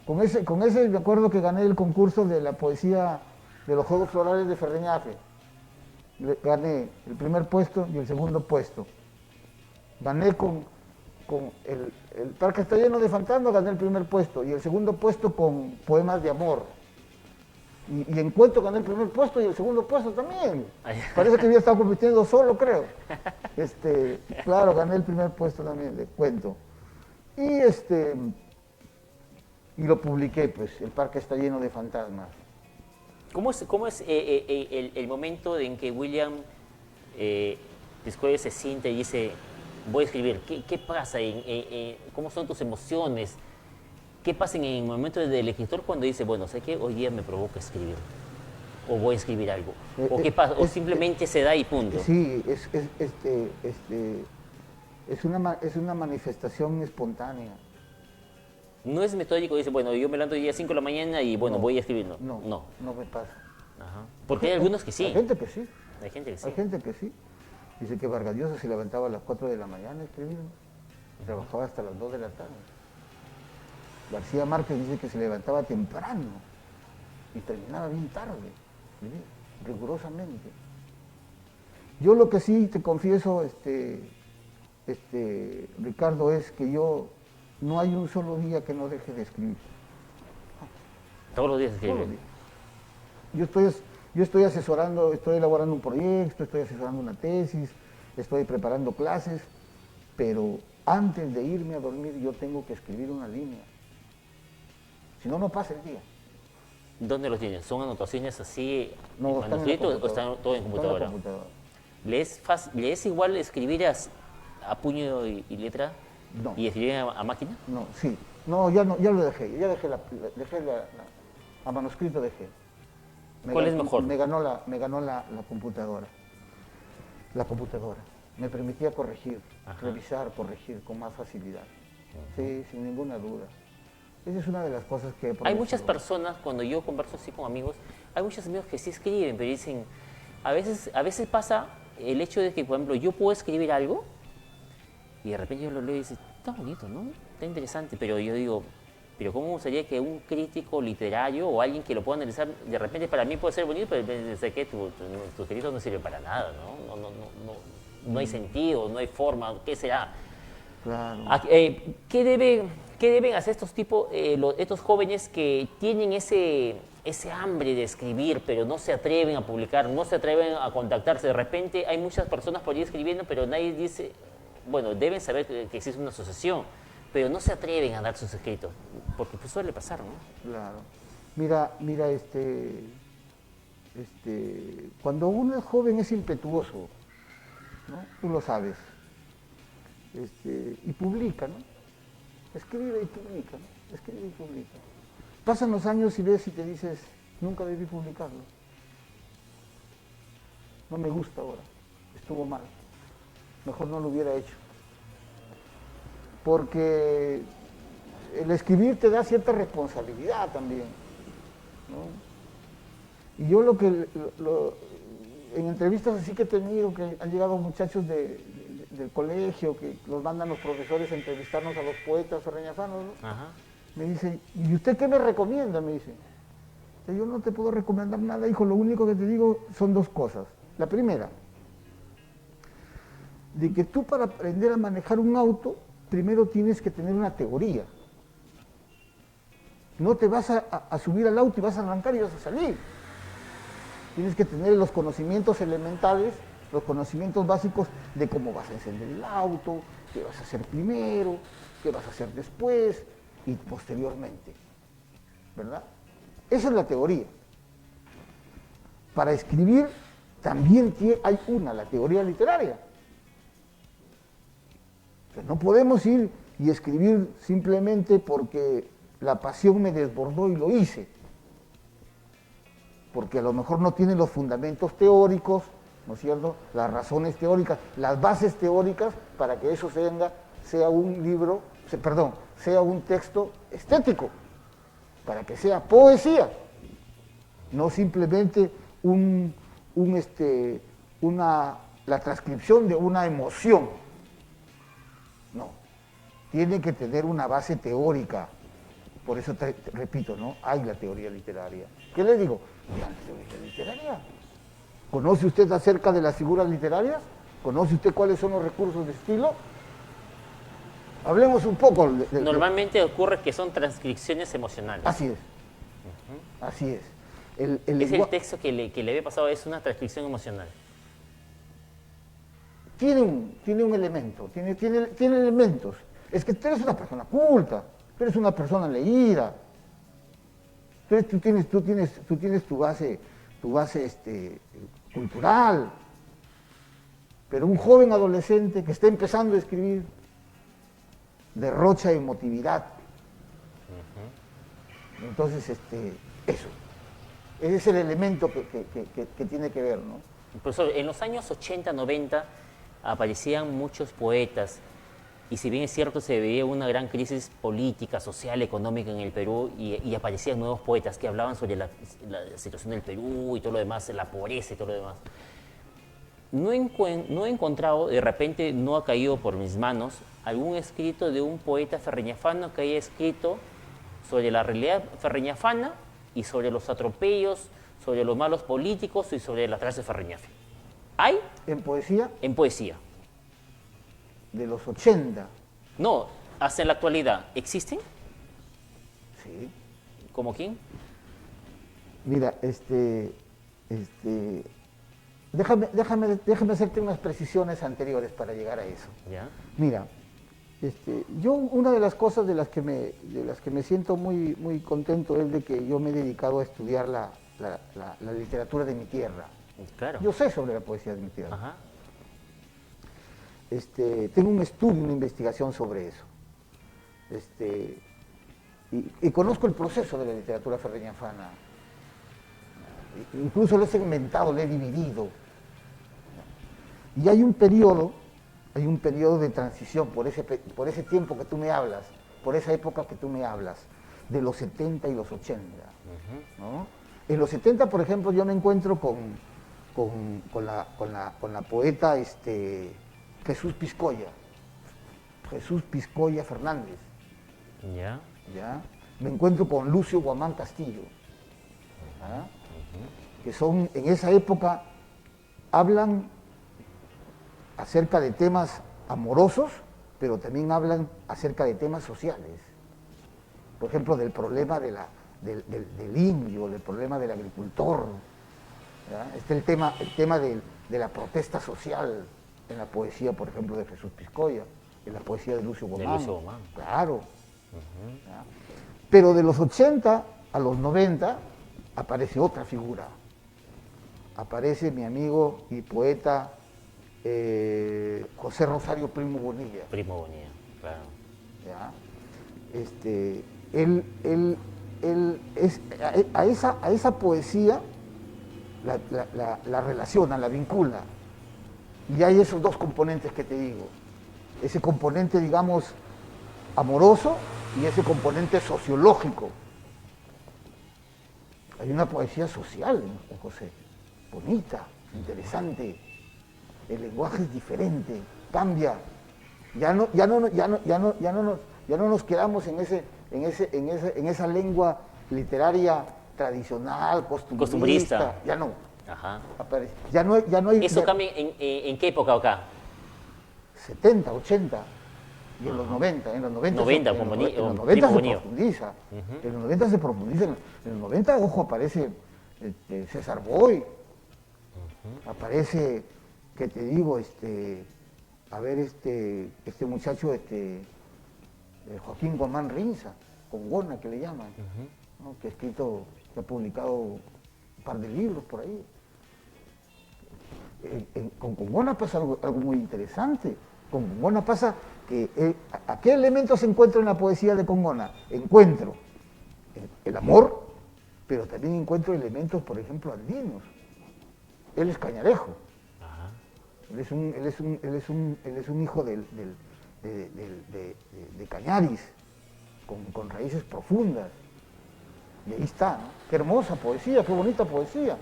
Con ese me acuerdo que gané el concurso de la poesía de los Juegos Florales de Ferreñafe. Gané el primer puesto y el segundo puesto. Gané con el Parque está lleno de fantasmas, gané el primer puesto y el segundo puesto con Poemas de Amor. Y en cuento gané el primer puesto y el segundo puesto también. Parece que había estado compitiendo solo, creo. Claro, gané el primer puesto también de cuento. Y lo publiqué, pues, El Parque está lleno de fantasmas. ¿Cómo es el momento en que William después se siente y dice, voy a escribir? ¿Qué pasa? ¿Cómo son tus emociones? ¿Qué pasa en el momento del escritor cuando dice, bueno, sé que hoy día me provoca escribir? ¿O voy a escribir algo? ¿O qué pasa? ¿O simplemente se da y punto? Sí, es una manifestación espontánea. No es metódico, dice, bueno, yo me levanto hoy día a 5 de la mañana y bueno, No, voy a escribir. No. No me pasa. Ajá. Porque hay algunos que sí. Hay gente que sí. Hay gente que sí. Hay gente que sí. Dice que Vargas Llosa se levantaba a las 4 de la mañana escribiendo. Trabajaba hasta las 2 de la tarde. García Márquez dice que se levantaba temprano y terminaba bien tarde, rigurosamente. Yo lo que sí te confieso, Ricardo, es que yo no hay un solo día que no deje de escribir. Todos los días Todos los escribe. días. Yo estoy asesorando, estoy elaborando un proyecto, estoy asesorando una tesis, estoy preparando clases, pero antes de irme a dormir yo tengo que escribir una línea. Si no, no pasa el día. ¿Dónde los tienes? ¿Son anotaciones así No, en están en la manuscrito o computadora. están todo en computadora? Está en la computadora. ¿Le es igual escribir a puño y letra? No. ¿Y escribir a máquina? No, sí. No, ya lo dejé. Ya dejé a manuscrito dejé. ¿Cuál es mejor? Me ganó la computadora. La computadora. Me permitía corregir, Ajá. revisar, corregir con más facilidad. Sí, sin ninguna duda. Esa es una de las cosas que he Hay muchas aprovechado. personas, cuando yo converso así con amigos, hay muchos amigos que sí escriben, pero dicen, a veces pasa el hecho de que, por ejemplo, yo puedo escribir algo y de repente yo lo leo y dice, está bonito, ¿no? Está interesante, pero yo digo, pero ¿cómo sería que un crítico literario o alguien que lo pueda analizar, de repente para mí puede ser bonito, pero sé que tu escrito no sirve para nada, ¿no? No hay sentido, no hay forma, ¿qué será? Claro. ¿Qué deben hacer estos jóvenes que tienen ese hambre de escribir, pero no se atreven a publicar, no se atreven a contactarse? De repente hay muchas personas por ahí escribiendo, pero nadie dice, bueno, deben saber que existe una asociación, pero no se atreven a dar sus escritos, porque pues suele pasar, ¿no? Claro. Mira, cuando uno es joven es impetuoso, ¿no? Tú lo sabes. Y publica, ¿no? Escribe y publica, ¿no? Escribe y publica. Pasan los años y ves y te dices, nunca debí publicarlo. No me gusta ahora, estuvo mal. Mejor no lo hubiera hecho. Porque el escribir te da cierta responsabilidad también, ¿no? Y yo en entrevistas así que he tenido, que han llegado muchachos del colegio, que los mandan los profesores a entrevistarnos a los poetas ferreñafanos, ¿no? Ajá. Me dicen, ¿y usted qué me recomienda? Me dice. Yo no te puedo recomendar nada, hijo, lo único que te digo son dos cosas. La primera, de que tú para aprender a manejar un auto, primero tienes que tener una teoría. No te vas a subir al auto y vas a arrancar y vas a salir. Tienes que tener los conocimientos elementales, los conocimientos básicos de cómo vas a encender el auto, qué vas a hacer primero, qué vas a hacer después y posteriormente, ¿verdad? Esa es la teoría. Para escribir también hay la teoría literaria. Pues no podemos ir y escribir simplemente porque la pasión me desbordó y lo hice. Porque a lo mejor no tiene los fundamentos teóricos, ¿no es cierto? Las razones teóricas, las bases teóricas para que eso sea un libro, sea un texto estético, para que sea poesía, no simplemente la transcripción de una emoción. No, tiene que tener una base teórica. Por eso te repito, ¿no? Hay la teoría literaria. ¿Qué le digo? Ya la teoría literaria. ¿Conoce usted acerca de las figuras literarias? ¿Conoce usted cuáles son los recursos de estilo? Hablemos un poco. Normalmente ocurre que son transcripciones emocionales. Así es. Así es. El texto que le había pasado es una transcripción emocional. Tiene un elemento, tiene elementos. Es que tú eres una persona culta, tú eres una persona leída. Tú tienes tu base cultural. Pero un joven adolescente que está empezando a escribir derrocha emotividad. Entonces, eso. Ese es el elemento que tiene que ver, ¿no? Profesor, en los años 80, 90 aparecían muchos poetas y si bien es cierto se veía una gran crisis política, social, económica en el Perú y aparecían nuevos poetas que hablaban sobre la situación del Perú y todo lo demás, la pobreza y todo lo demás. No he encontrado, de repente no ha caído por mis manos, algún escrito de un poeta ferreñafano que haya escrito sobre la realidad ferreñafana y sobre los atropellos, sobre los malos políticos y sobre la clase ferreñafe. ¿Hay? ¿En poesía? En poesía. De los 80. No, hasta en la actualidad. ¿Existen? Sí. ¿Como quién? Mira, déjame hacerte unas precisiones anteriores para llegar a eso. ¿Ya? Mira, yo una de las cosas de las que me siento muy, muy contento es de que yo me he dedicado a estudiar la literatura de mi tierra. Claro. Yo sé sobre la poesía de mi tierra. Ajá. Tengo un estudio, una investigación sobre eso. Y conozco el proceso de la literatura ferreñafana. Incluso lo he segmentado, lo he dividido. Y hay un periodo de transición por ese tiempo que tú me hablas, por esa época que tú me hablas, de los 70 y los 80. ¿No? En los 70, por ejemplo, yo me encuentro con la poeta Jesús Piscoya Fernández. ¿Ya? ¿Ya? Me encuentro con Lucio Guamán Castillo, ¿ah? Que son, en esa época, hablan acerca de temas amorosos, pero también hablan acerca de temas sociales. Por ejemplo, del problema del indio, del problema del agricultor. ¿Ya? El tema de la protesta social en la poesía, por ejemplo, de Jesús Piscoya, en la poesía de Lucio Guamán. De Lucio Guamán. Claro. ¿Ya? Pero de los 80 a los 90 aparece otra figura. Aparece mi amigo y poeta José Rosario Primo Bonilla. Primo Bonilla, claro. ¿Ya? Él es, a esa poesía la relaciona, la vincula. Y hay esos dos componentes que te digo. Ese componente, digamos, amoroso y ese componente sociológico. Hay una poesía social en José, bonita, interesante. El lenguaje es diferente, cambia. Ya no nos quedamos en esa lengua literaria tradicional, costumbrista. Ya no. Ajá. Ya no hay. ¿Eso cambia en qué época acá? 70, 80 y en los 90. En los 90, 90 en los 90 Primo se Bonilla. profundiza. En los 90 se profundiza. En los 90, ojo, aparece César Boy. Aparece, ¿qué te digo? A ver, este muchacho, Joaquín Guamán Rinza, Congona, que le llaman, ¿no? Que ha publicado un par de libros por ahí. Con Congona pasa algo muy interesante. Con Congona pasa que, ¿a qué elementos encuentro en la poesía de Congona? Encuentro el amor, pero también encuentro elementos, por ejemplo, andinos. Él es cañarejo. Ajá. Él es un hijo de Cañaris, con raíces profundas. Y ahí está, ¿no? Qué hermosa poesía, qué bonita poesía.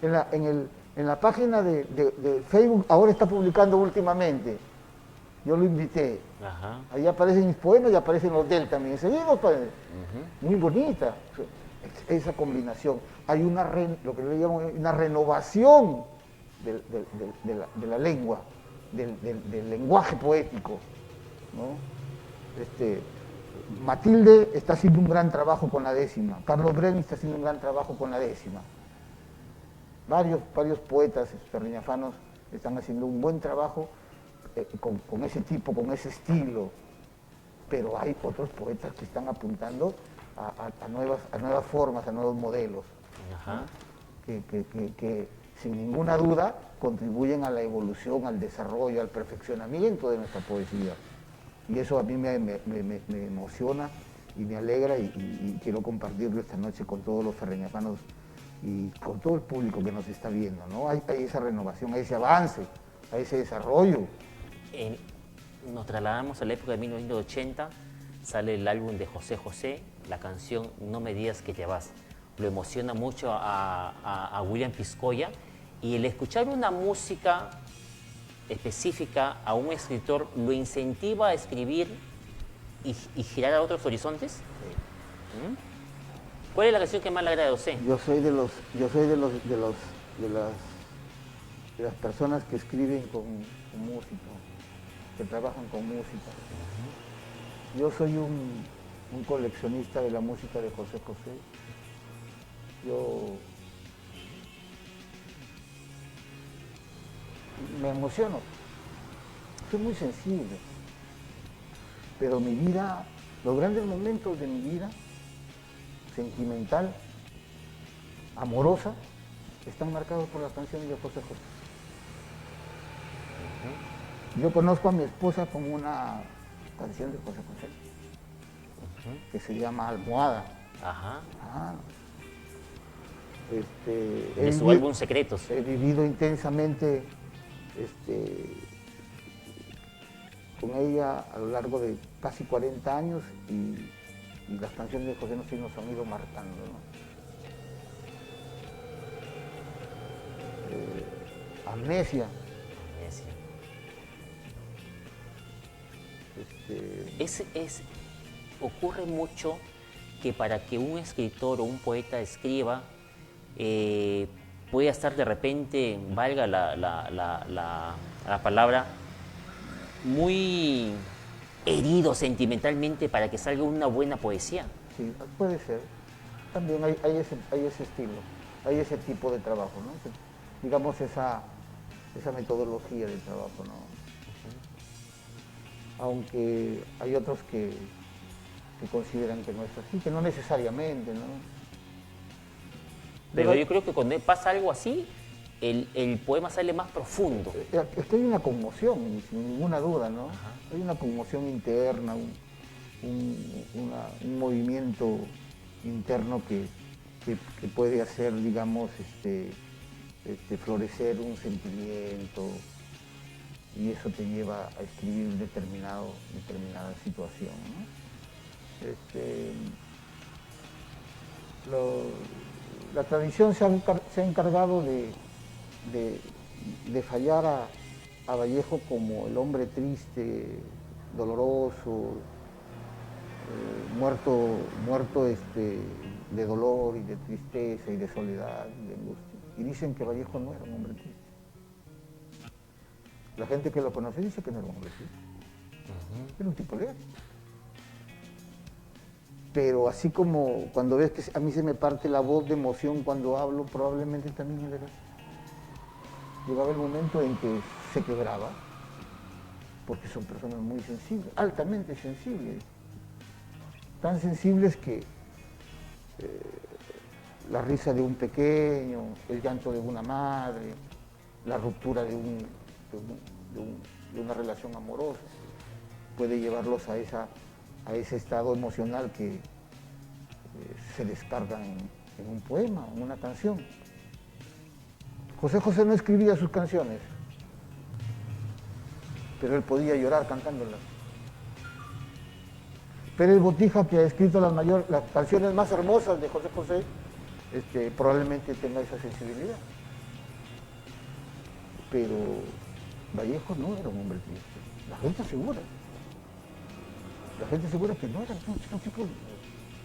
En la página de Facebook, ahora está publicando últimamente. Yo lo invité. Ajá. Ahí aparecen mis poemas y aparecen los de él también. Seguimos, muy bonita esa combinación. Hay lo que le llamo una renovación de la lengua, del lenguaje poético, ¿no? Matilde está haciendo un gran trabajo con la décima. Carlos Brenes está haciendo un gran trabajo con la décima. Varios poetas ferreñafanos están haciendo un buen trabajo con ese tipo, con ese estilo, pero hay otros poetas que están apuntando a nuevas formas, a nuevos modelos. Ajá. Que sin ninguna duda contribuyen a la evolución, al desarrollo, al perfeccionamiento de nuestra poesía. Y eso a mí me emociona y me alegra y quiero compartirlo esta noche con todos los ferreñafanos y con todo el público que nos está viendo, ¿no? Hay esa renovación, hay ese avance, hay ese desarrollo. Nos trasladamos a la época de 1980, sale el álbum de José José, la canción No me digas que te vas. Lo emociona mucho a William Piscoya, y el escuchar una música específica a un escritor lo incentiva a escribir y girar a otros horizontes. Sí. ¿Cuál es la canción que más le agrada a usted? Yo soy de las personas que escriben con música, que trabajan con música. Yo soy un coleccionista de la música de José José. Yo me emociono, soy muy sensible, pero mi vida, los grandes momentos de mi vida, sentimental, amorosa, están marcados por las canciones de José José. Yo conozco a mi esposa con una canción de José José, que se llama Almohada. Ajá. De su álbum Secretos. He vivido intensamente este, con ella a lo largo de casi 40 años y las canciones de José José nos han ido marcando, ¿no? Amnesia. Ocurre mucho que para que un escritor o un poeta escriba, puede estar de repente, valga la palabra, muy herido sentimentalmente para que salga una buena poesía. Sí, puede ser. También hay ese estilo, hay ese tipo de trabajo, ¿no? Digamos esa metodología de trabajo, ¿no? Aunque hay otros que consideran que no es así, que no necesariamente, ¿no? Pero yo creo que cuando pasa algo así, el poema sale más profundo. Es que hay una conmoción, sin ninguna duda, ¿no? Ajá. Hay una conmoción interna, un movimiento interno que puede hacer, digamos, florecer un sentimiento, y eso te lleva a escribir determinada situación, ¿no? La tradición se ha encargado de fallar a Vallejo como el hombre triste, doloroso, muerto de dolor y de tristeza y de soledad y de angustia. Y dicen que Vallejo no era un hombre triste. La gente que lo conoce dice que no era un hombre triste. Era un tipo alegre. Pero así como cuando ves que a mí se me parte la voz de emoción cuando hablo, probablemente también él era así. Llegaba el momento en que se quebraba, porque son personas muy sensibles, altamente sensibles. Tan sensibles que la risa de un pequeño, el llanto de una madre, la ruptura de una relación amorosa, puede llevarlos a ese estado emocional que se descarga en un poema, en una canción. José José no escribía sus canciones, pero él podía llorar cantándolas. Pérez Botija, que ha escrito las canciones más hermosas de José José, probablemente tenga esa sensibilidad. Pero Vallejo no era un hombre triste. La gente asegura que no era un tipo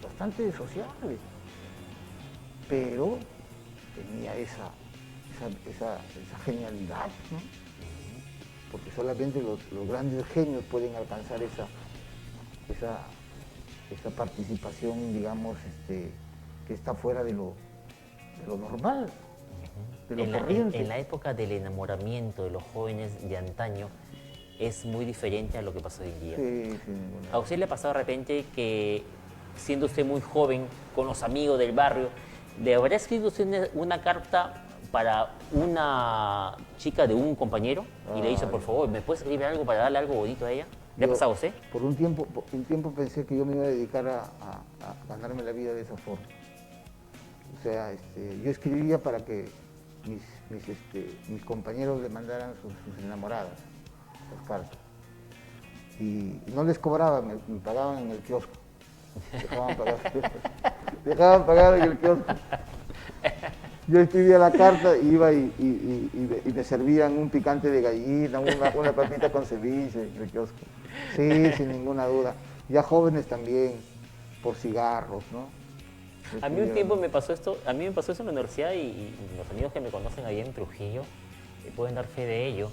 bastante sociable, pero tenía esa genialidad, ¿no? Porque solamente los grandes genios pueden alcanzar esa participación, digamos, que está fuera de lo normal, de lo corriente. En la época del enamoramiento de los jóvenes de antaño, es muy diferente a lo que pasa hoy en día. Sí, ¿A usted le ha pasado de repente que, siendo usted muy joven, con los amigos del barrio, le habrá escrito usted una carta para una chica de un compañero y le dice, por favor, ¿me puedes escribir algo para darle algo bonito a ella? ¿Le ha pasado a usted? Por un tiempo pensé que yo me iba a dedicar a ganarme la vida de esa forma. O sea, yo escribía para que mis compañeros le mandaran sus enamoradas, las cartas. Y no les cobraba, me pagaban en el kiosco. Dejaban pagar en el kiosco. Yo escribía la carta, iba y me servían un picante de gallina, una papita con ceviche en el kiosco. Sí, sin ninguna duda. Ya jóvenes también, por cigarros, ¿no? A mí un tiempo me pasó esto en la universidad y los amigos que me conocen ahí en Trujillo pueden dar fe de ello,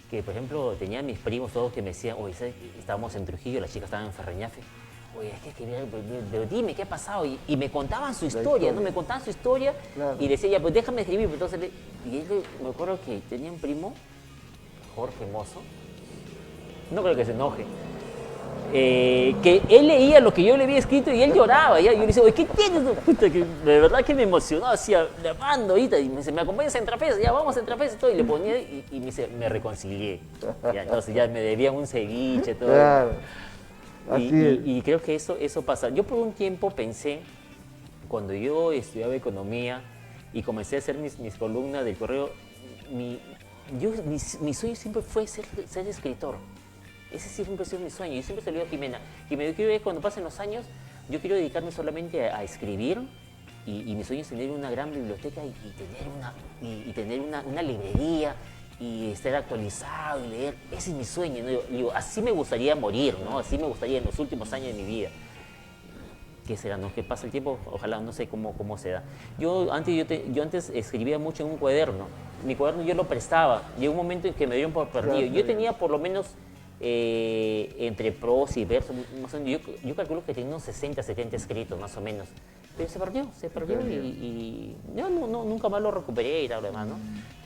que por ejemplo tenía mis primos todos que me decían, oye, estábamos en Trujillo, las chicas estaban en Ferreñafe, oye, es que escribí algo, pero dime qué ha pasado, y me contaban su historia, ¿no? Me contaban su historia, claro. Y decía, ya, pues déjame escribir, entonces, y él, me acuerdo que tenía un primo, Jorge Mozo, no creo que se enoje, que él leía lo que yo le había escrito y él lloraba, ¿ya? Y yo le decía, oye, ¿qué tienes? Puta, que de verdad que me emocionó, hacía, le mando ahorita, y me dice, ¿me acompañas en Trapez? Ya, vamos en Trapez, todo, y le ponía, y me dice, me reconcilié, ya, entonces ya me debían un ceviche, todo. Claro. Y creo que eso pasa. Yo por un tiempo pensé, cuando yo estudiaba economía y comencé a hacer mis columnas del correo, Mi sueño siempre fue ser escritor. Ese siempre ha sido mi sueño. Yo siempre se lo digo a Jimena. Jimena, yo quiero que cuando pasen los años, yo quiero dedicarme solamente a escribir y mi sueño es tener una gran biblioteca y tener una librería y estar actualizado y leer. Ese es mi sueño, ¿no? Digo, así me gustaría morir, ¿no? Así me gustaría en los últimos años de mi vida. ¿Qué será, no? Que pasa el tiempo, ojalá, no sé cómo se da. Yo antes escribía mucho en un cuaderno. Mi cuaderno yo lo prestaba. Llegó un momento en que me dieron por perdido. Yo tenía por lo menos entre pros y versos, más o menos, yo calculo que tenía unos 60, 70 escritos, más o menos. Pero se perdió y yo nunca más lo recuperé y lo demás, ¿no?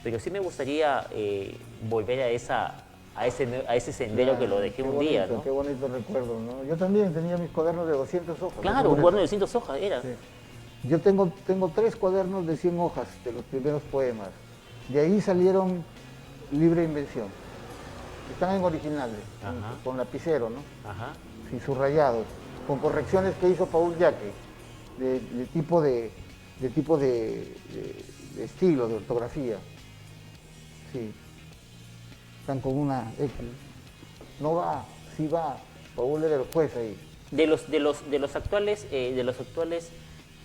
Pero sí me gustaría volver a ese sendero que lo dejé un día, ¿no? Qué bonito recuerdo, ¿no? Yo también tenía mis cuadernos de 200 hojas. Claro, un cuaderno de 200 hojas era. Sí. Yo tengo 3 cuadernos de 100 hojas de los primeros poemas. De ahí salieron Libre Invención. Están en originales, con lapicero, ¿no? Ajá. Sin subrayados, con correcciones que hizo Paul Yaque, de tipo de estilo, de ortografía. Sí. Están con una X. No va, sí va. Paul era el juez ahí. De los actuales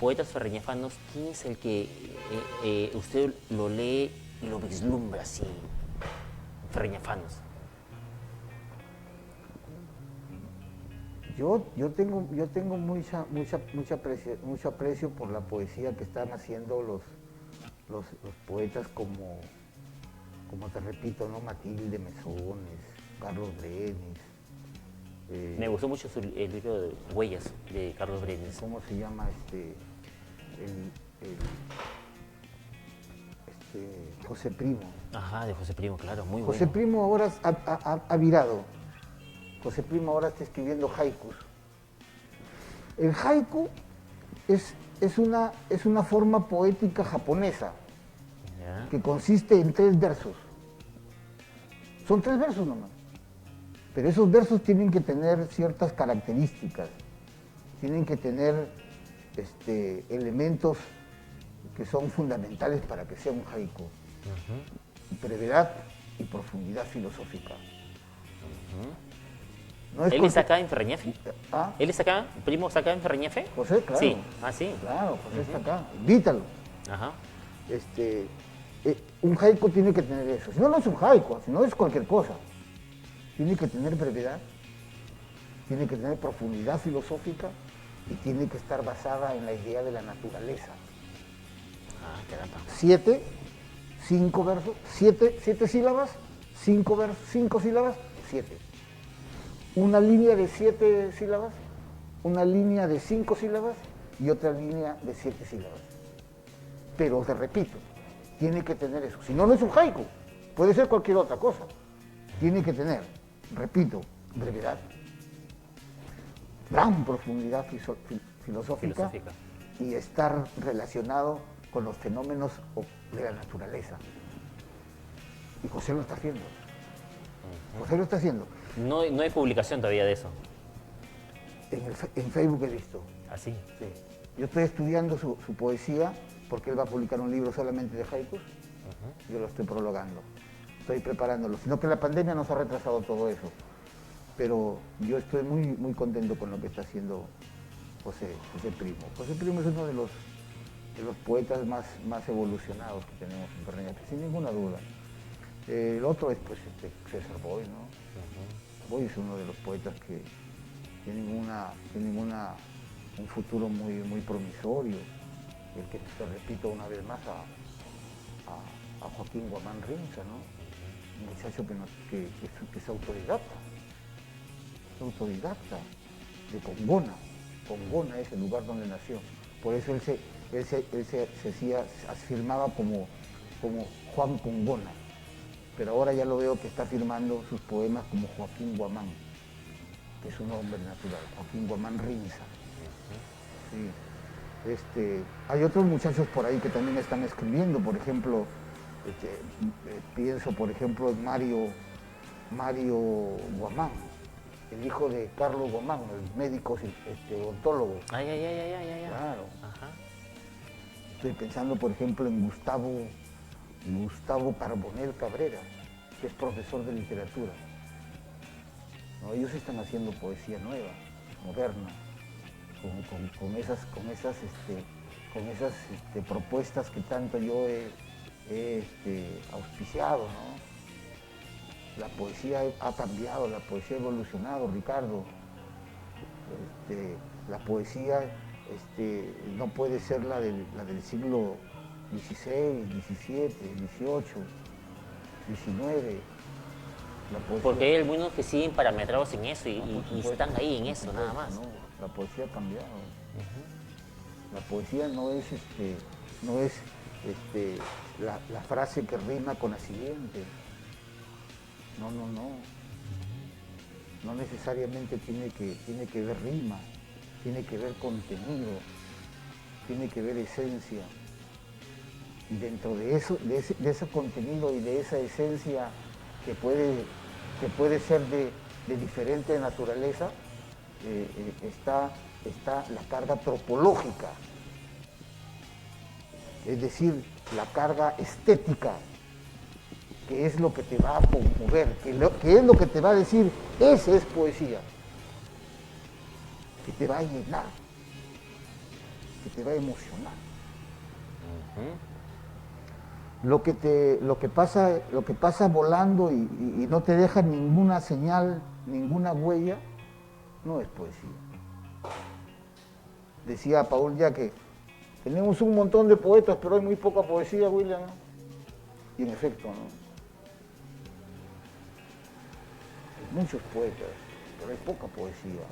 poetas ferreñafanos, ¿quién es el que usted lo lee y lo vislumbra así? Ferreñafanos. Yo tengo mucho aprecio por la poesía que están haciendo los poetas como te repito, ¿no? Matilde Mesones, Carlos Brenes. Me gustó mucho el libro de Huellas de Carlos Brenes. ¿Cómo se llama José Primo? Ajá, de José Primo, claro, muy bueno. José Primo ahora ha virado. José Primo ahora está escribiendo haikus. El haiku es una forma poética japonesa que consiste en 3 versos. Son 3 versos nomás. Pero esos versos tienen que tener ciertas características. Tienen que tener elementos que son fundamentales para que sea un haiku. Brevedad y profundidad filosófica. No es ¿Él está acá en Ferreñafe? ¿Ah? ¿Él está acá? ¿Primo está acá en Ferreñafe? José, claro. Sí. Ah, sí. Claro, José está acá. Invítalo. Ajá. Un haiku tiene que tener eso. Si no, no es un haiku, si no es cualquier cosa. Tiene que tener brevedad, tiene que tener profundidad filosófica y tiene que estar basada en la idea de la naturaleza. Ah, caramba. 5 versos, 7 sílabas, 5 versos, 5 sílabas, 7. Una línea de 7 sílabas, una línea de 5 sílabas y otra línea de 7 sílabas. Pero te repito, tiene que tener eso. Si no, no es un haiku. Puede ser cualquier otra cosa. Tiene que tener, repito, brevedad, gran profundidad filosófica y estar relacionado con los fenómenos de la naturaleza. Y José lo está haciendo. José lo está haciendo. No hay publicación todavía de eso. En Facebook he visto. ¿Ah, sí? Sí. Yo estoy estudiando su poesía porque él va a publicar un libro solamente de haikus. Yo lo estoy prologando. Estoy preparándolo. Sino que la pandemia nos ha retrasado todo eso. Pero yo estoy muy contento con lo que está haciendo José Primo. José Primo es uno de los poetas más evolucionados que tenemos en Ferreñafe, sin ninguna duda. El otro es pues César Boy, ¿no? Boy es uno de los poetas que tienen un futuro muy promisorio. El que te repito una vez más a Joaquín Guamán Rinza, ¿no? Un muchacho que es autodidacta. Es autodidacta de Congona. Congona es el lugar donde nació. Por eso él se afirmaba como Juan Congona. Pero ahora ya lo veo que está firmando sus poemas como Joaquín Guamán, que es un hombre natural, Joaquín Guamán Rinza. Sí. Hay otros muchachos por ahí que también están escribiendo, por ejemplo, pienso por ejemplo en Mario Guamán, el hijo de Carlos Guamán, el médico odontólogo. Ay. Claro. Ajá. Estoy pensando por ejemplo en Gustavo Carbonell Cabrera, que es profesor de literatura. ¿No? Ellos están haciendo poesía nueva, moderna, con esas propuestas que tanto yo he auspiciado, ¿no? La poesía ha cambiado, la poesía ha evolucionado, Ricardo. La poesía no puede ser la del siglo XVI, XVII, XVIII, XIX. Porque hay algunos que siguen parametrados en eso y están ahí en eso, supuesto, nada más. No, la poesía ha cambiado. La poesía no es, la frase que rima con la siguiente. No. No necesariamente tiene que ver rima, tiene que ver contenido, tiene que ver esencia. Y dentro de eso, de ese contenido y de esa esencia que puede ser de diferente naturaleza, está la carga tropológica, es decir, la carga estética, que es lo que te va a conmover, que es lo que te va a decir, esa es poesía, que te va a llenar, que te va a emocionar. Lo que pasa volando y no te deja ninguna señal, ninguna huella, no es poesía. Decía Paul ya que tenemos un montón de poetas, pero hay muy poca poesía, William, ¿no? Y en efecto, ¿no? Hay muchos poetas, pero hay poca poesía.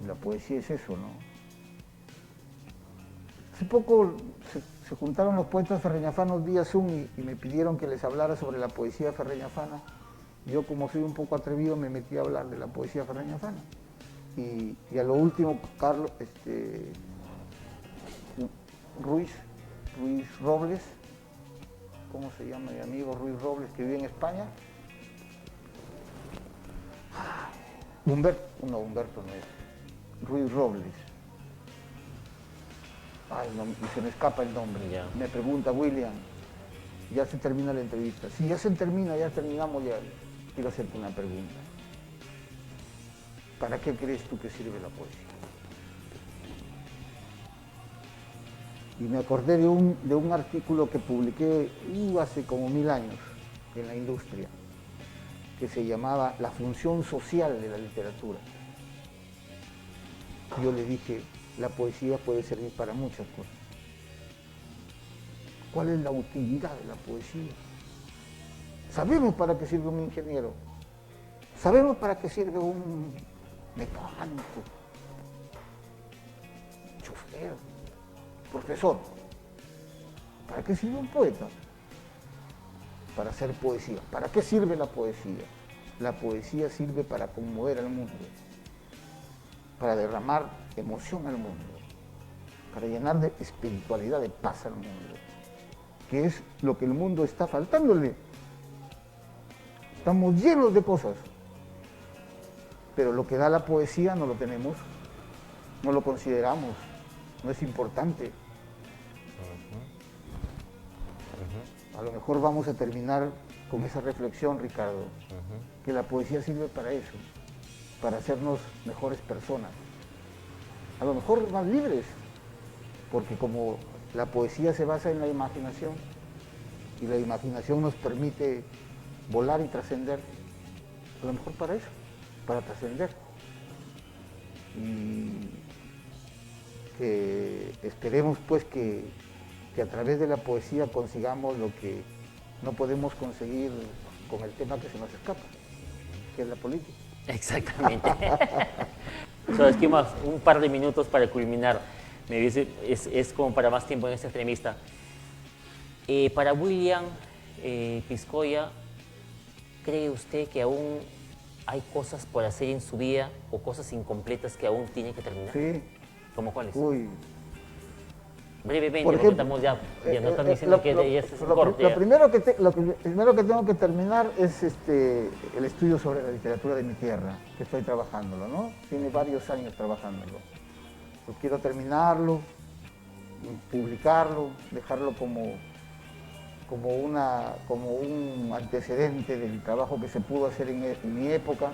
Y la poesía es eso, ¿no? Hace poco se juntaron los poetas ferreñafanos vía Zoom y me pidieron que les hablara sobre la poesía ferreñafana. Yo, como soy un poco atrevido, me metí a hablar de la poesía ferreñafana. Y a lo último, Carlos, Ruiz Robles, ¿cómo se llama mi amigo Ruiz Robles, que vive en España? Humberto no es, Ruiz Robles. Ay, no, se me escapa el nombre. Ya. Me pregunta, William, ¿ya se termina la entrevista? Sí, ya terminamos ya. Quiero hacerte una pregunta. ¿Para qué crees tú que sirve la poesía? Y me acordé de un artículo que publiqué hace como 1000 años en la industria, que se llamaba La función social de la literatura. Yo le dije, la poesía puede servir para muchas cosas. ¿Cuál es la utilidad de la poesía? Sabemos para qué sirve un ingeniero, sabemos para qué sirve un mecánico, chofer, profesor. ¿Para qué sirve un poeta? Para hacer poesía. ¿Para qué sirve la poesía? La poesía sirve para conmover al mundo, para derramar emoción al mundo, para llenar de espiritualidad, de paz al mundo, que es lo que el mundo está faltándole. Estamos llenos de cosas, pero lo que da la poesía no lo tenemos, no lo consideramos, no es importante. A lo mejor vamos a terminar con esa reflexión, Ricardo, que la poesía sirve para eso, para hacernos mejores personas, a lo mejor más libres, porque como la poesía se basa en la imaginación, y la imaginación nos permite volar y trascender, a lo mejor para eso, para trascender. Y que esperemos pues que a través de la poesía consigamos lo que no podemos conseguir con el tema que se nos escapa, que es la política. Exactamente. Solo esquivamos un par de minutos para culminar. Me dice, es como para más tiempo en esta entrevista. Para William Piscoya, ¿cree usted que aún hay cosas por hacer en su vida o cosas incompletas que aún tiene que terminar? Sí. ¿Cómo cuáles? Uy. Brevemente, Por porque ejemplo, estamos ya no están diciendo que ya es un corte. Lo primero que tengo que terminar es el estudio sobre la literatura de mi tierra, que estoy trabajándolo, ¿no? Tiene varios años trabajándolo. Pues quiero terminarlo, publicarlo, dejarlo como como un antecedente del trabajo que se pudo hacer en mi época,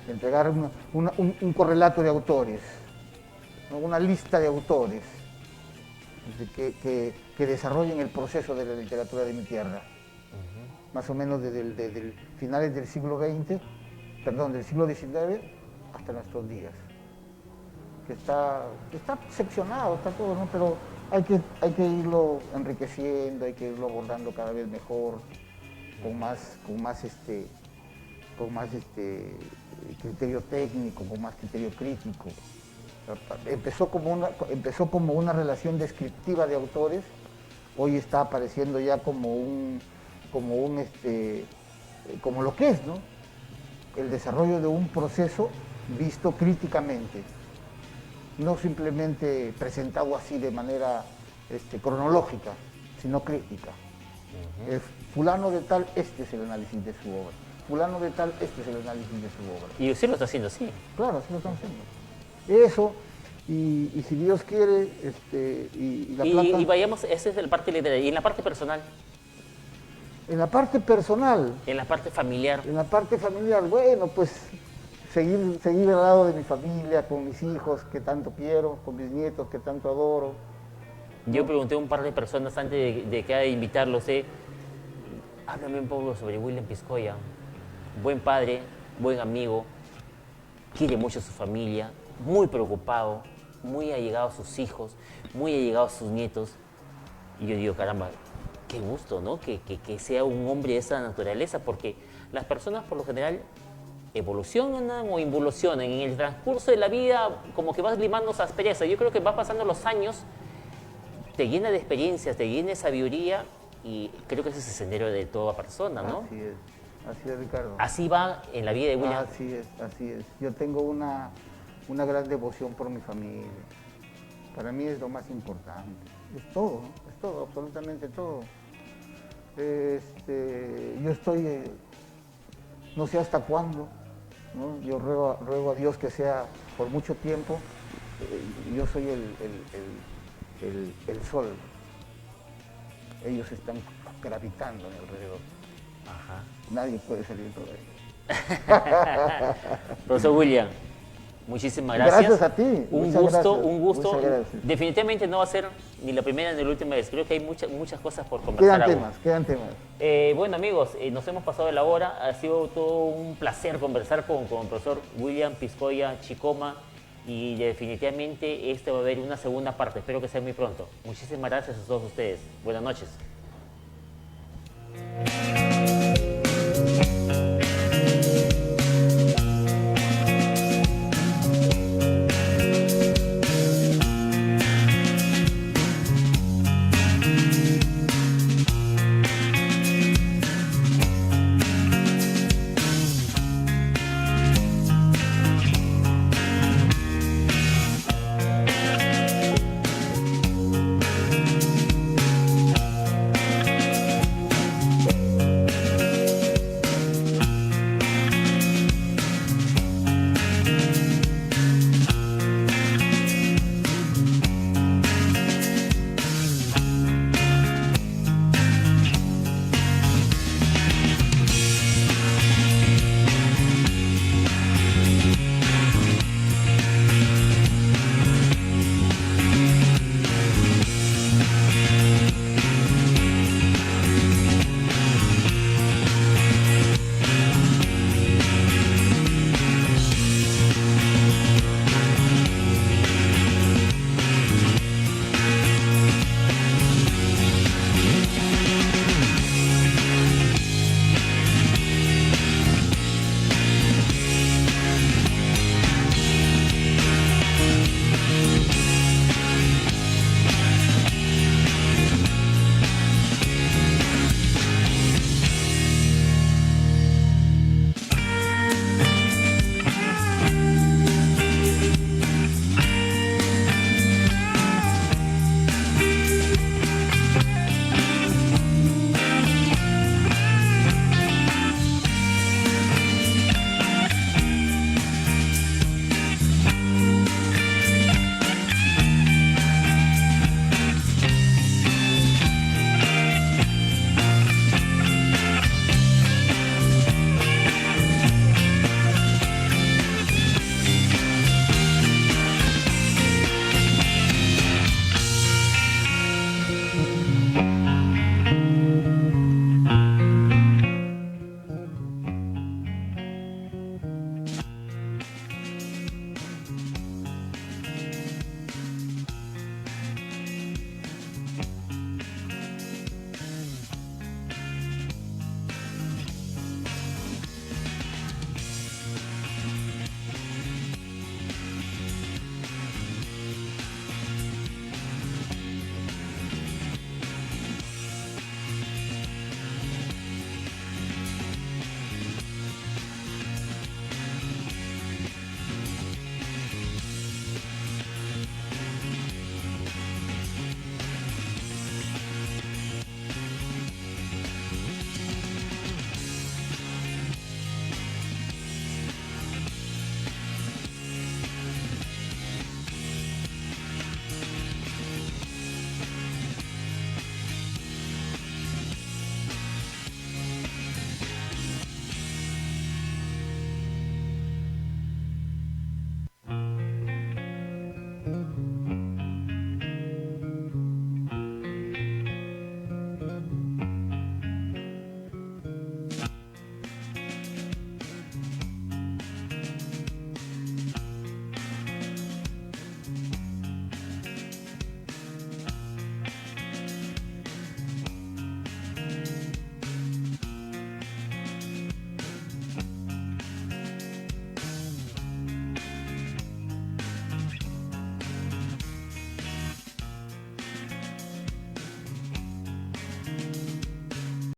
entregar un correlato de autores, ¿no? Una lista de autores que desarrollen el proceso de la literatura de mi tierra, más o menos desde finales del siglo XX, perdón, del siglo XIX hasta nuestros días. Que está seccionado, está todo, ¿no? Pero hay que irlo enriqueciendo, hay que irlo abordando cada vez mejor, con más criterio técnico, con más criterio crítico. Empezó como una relación descriptiva de autores, hoy está apareciendo ya como lo que es, ¿no? El desarrollo de un proceso visto críticamente, no simplemente presentado así de manera cronológica, sino crítica. Fulano de tal, este es el análisis de su obra. Fulano de tal, este es el análisis de su obra. Y usted lo está haciendo así. Claro, así lo estamos haciendo. Eso, y si Dios quiere, y la plata... Y vayamos, esa es la parte literaria. ¿Y en la parte personal? En la parte personal... ¿En la parte familiar? En la parte familiar, bueno, pues seguir al lado de mi familia, con mis hijos que tanto quiero, con mis nietos que tanto adoro. Yo pregunté a un par de personas antes de que invitarlos, háblame un poco sobre William Piscoya. Buen padre, buen amigo, quiere mucho a su familia, muy preocupado, muy allegado a sus hijos, muy allegado a sus nietos. Y yo digo, caramba, qué gusto, ¿no? Que sea un hombre de esa naturaleza, porque las personas por lo general evolucionan o involucionan. En el transcurso de la vida como que vas limando esa aspereza. Yo creo que vas pasando los años, te llena de experiencias, te llena de sabiduría, y creo que ese es el sendero de toda persona, ¿no? Así es, Ricardo. Así va en la vida de William. Así es. Yo tengo una gran devoción por mi familia. Para mí es lo más importante. Es todo, absolutamente todo. Yo estoy, no sé hasta cuándo, ¿no? Yo ruego a Dios que sea por mucho tiempo. Yo soy el sol. Ellos están gravitando a mi alrededor. Ajá. Nadie puede salir por ahí. Profesor William, muchísimas gracias. Gracias a ti. Un gusto. Definitivamente no va a ser ni la primera ni la última vez. Creo que hay muchas cosas por conversar. Quedan temas. Bueno, amigos, nos hemos pasado de la hora. Ha sido todo un placer conversar con el profesor William Piscoya Chicoma. Y definitivamente va a haber una segunda parte. Espero que sea muy pronto. Muchísimas gracias a todos ustedes. Buenas noches.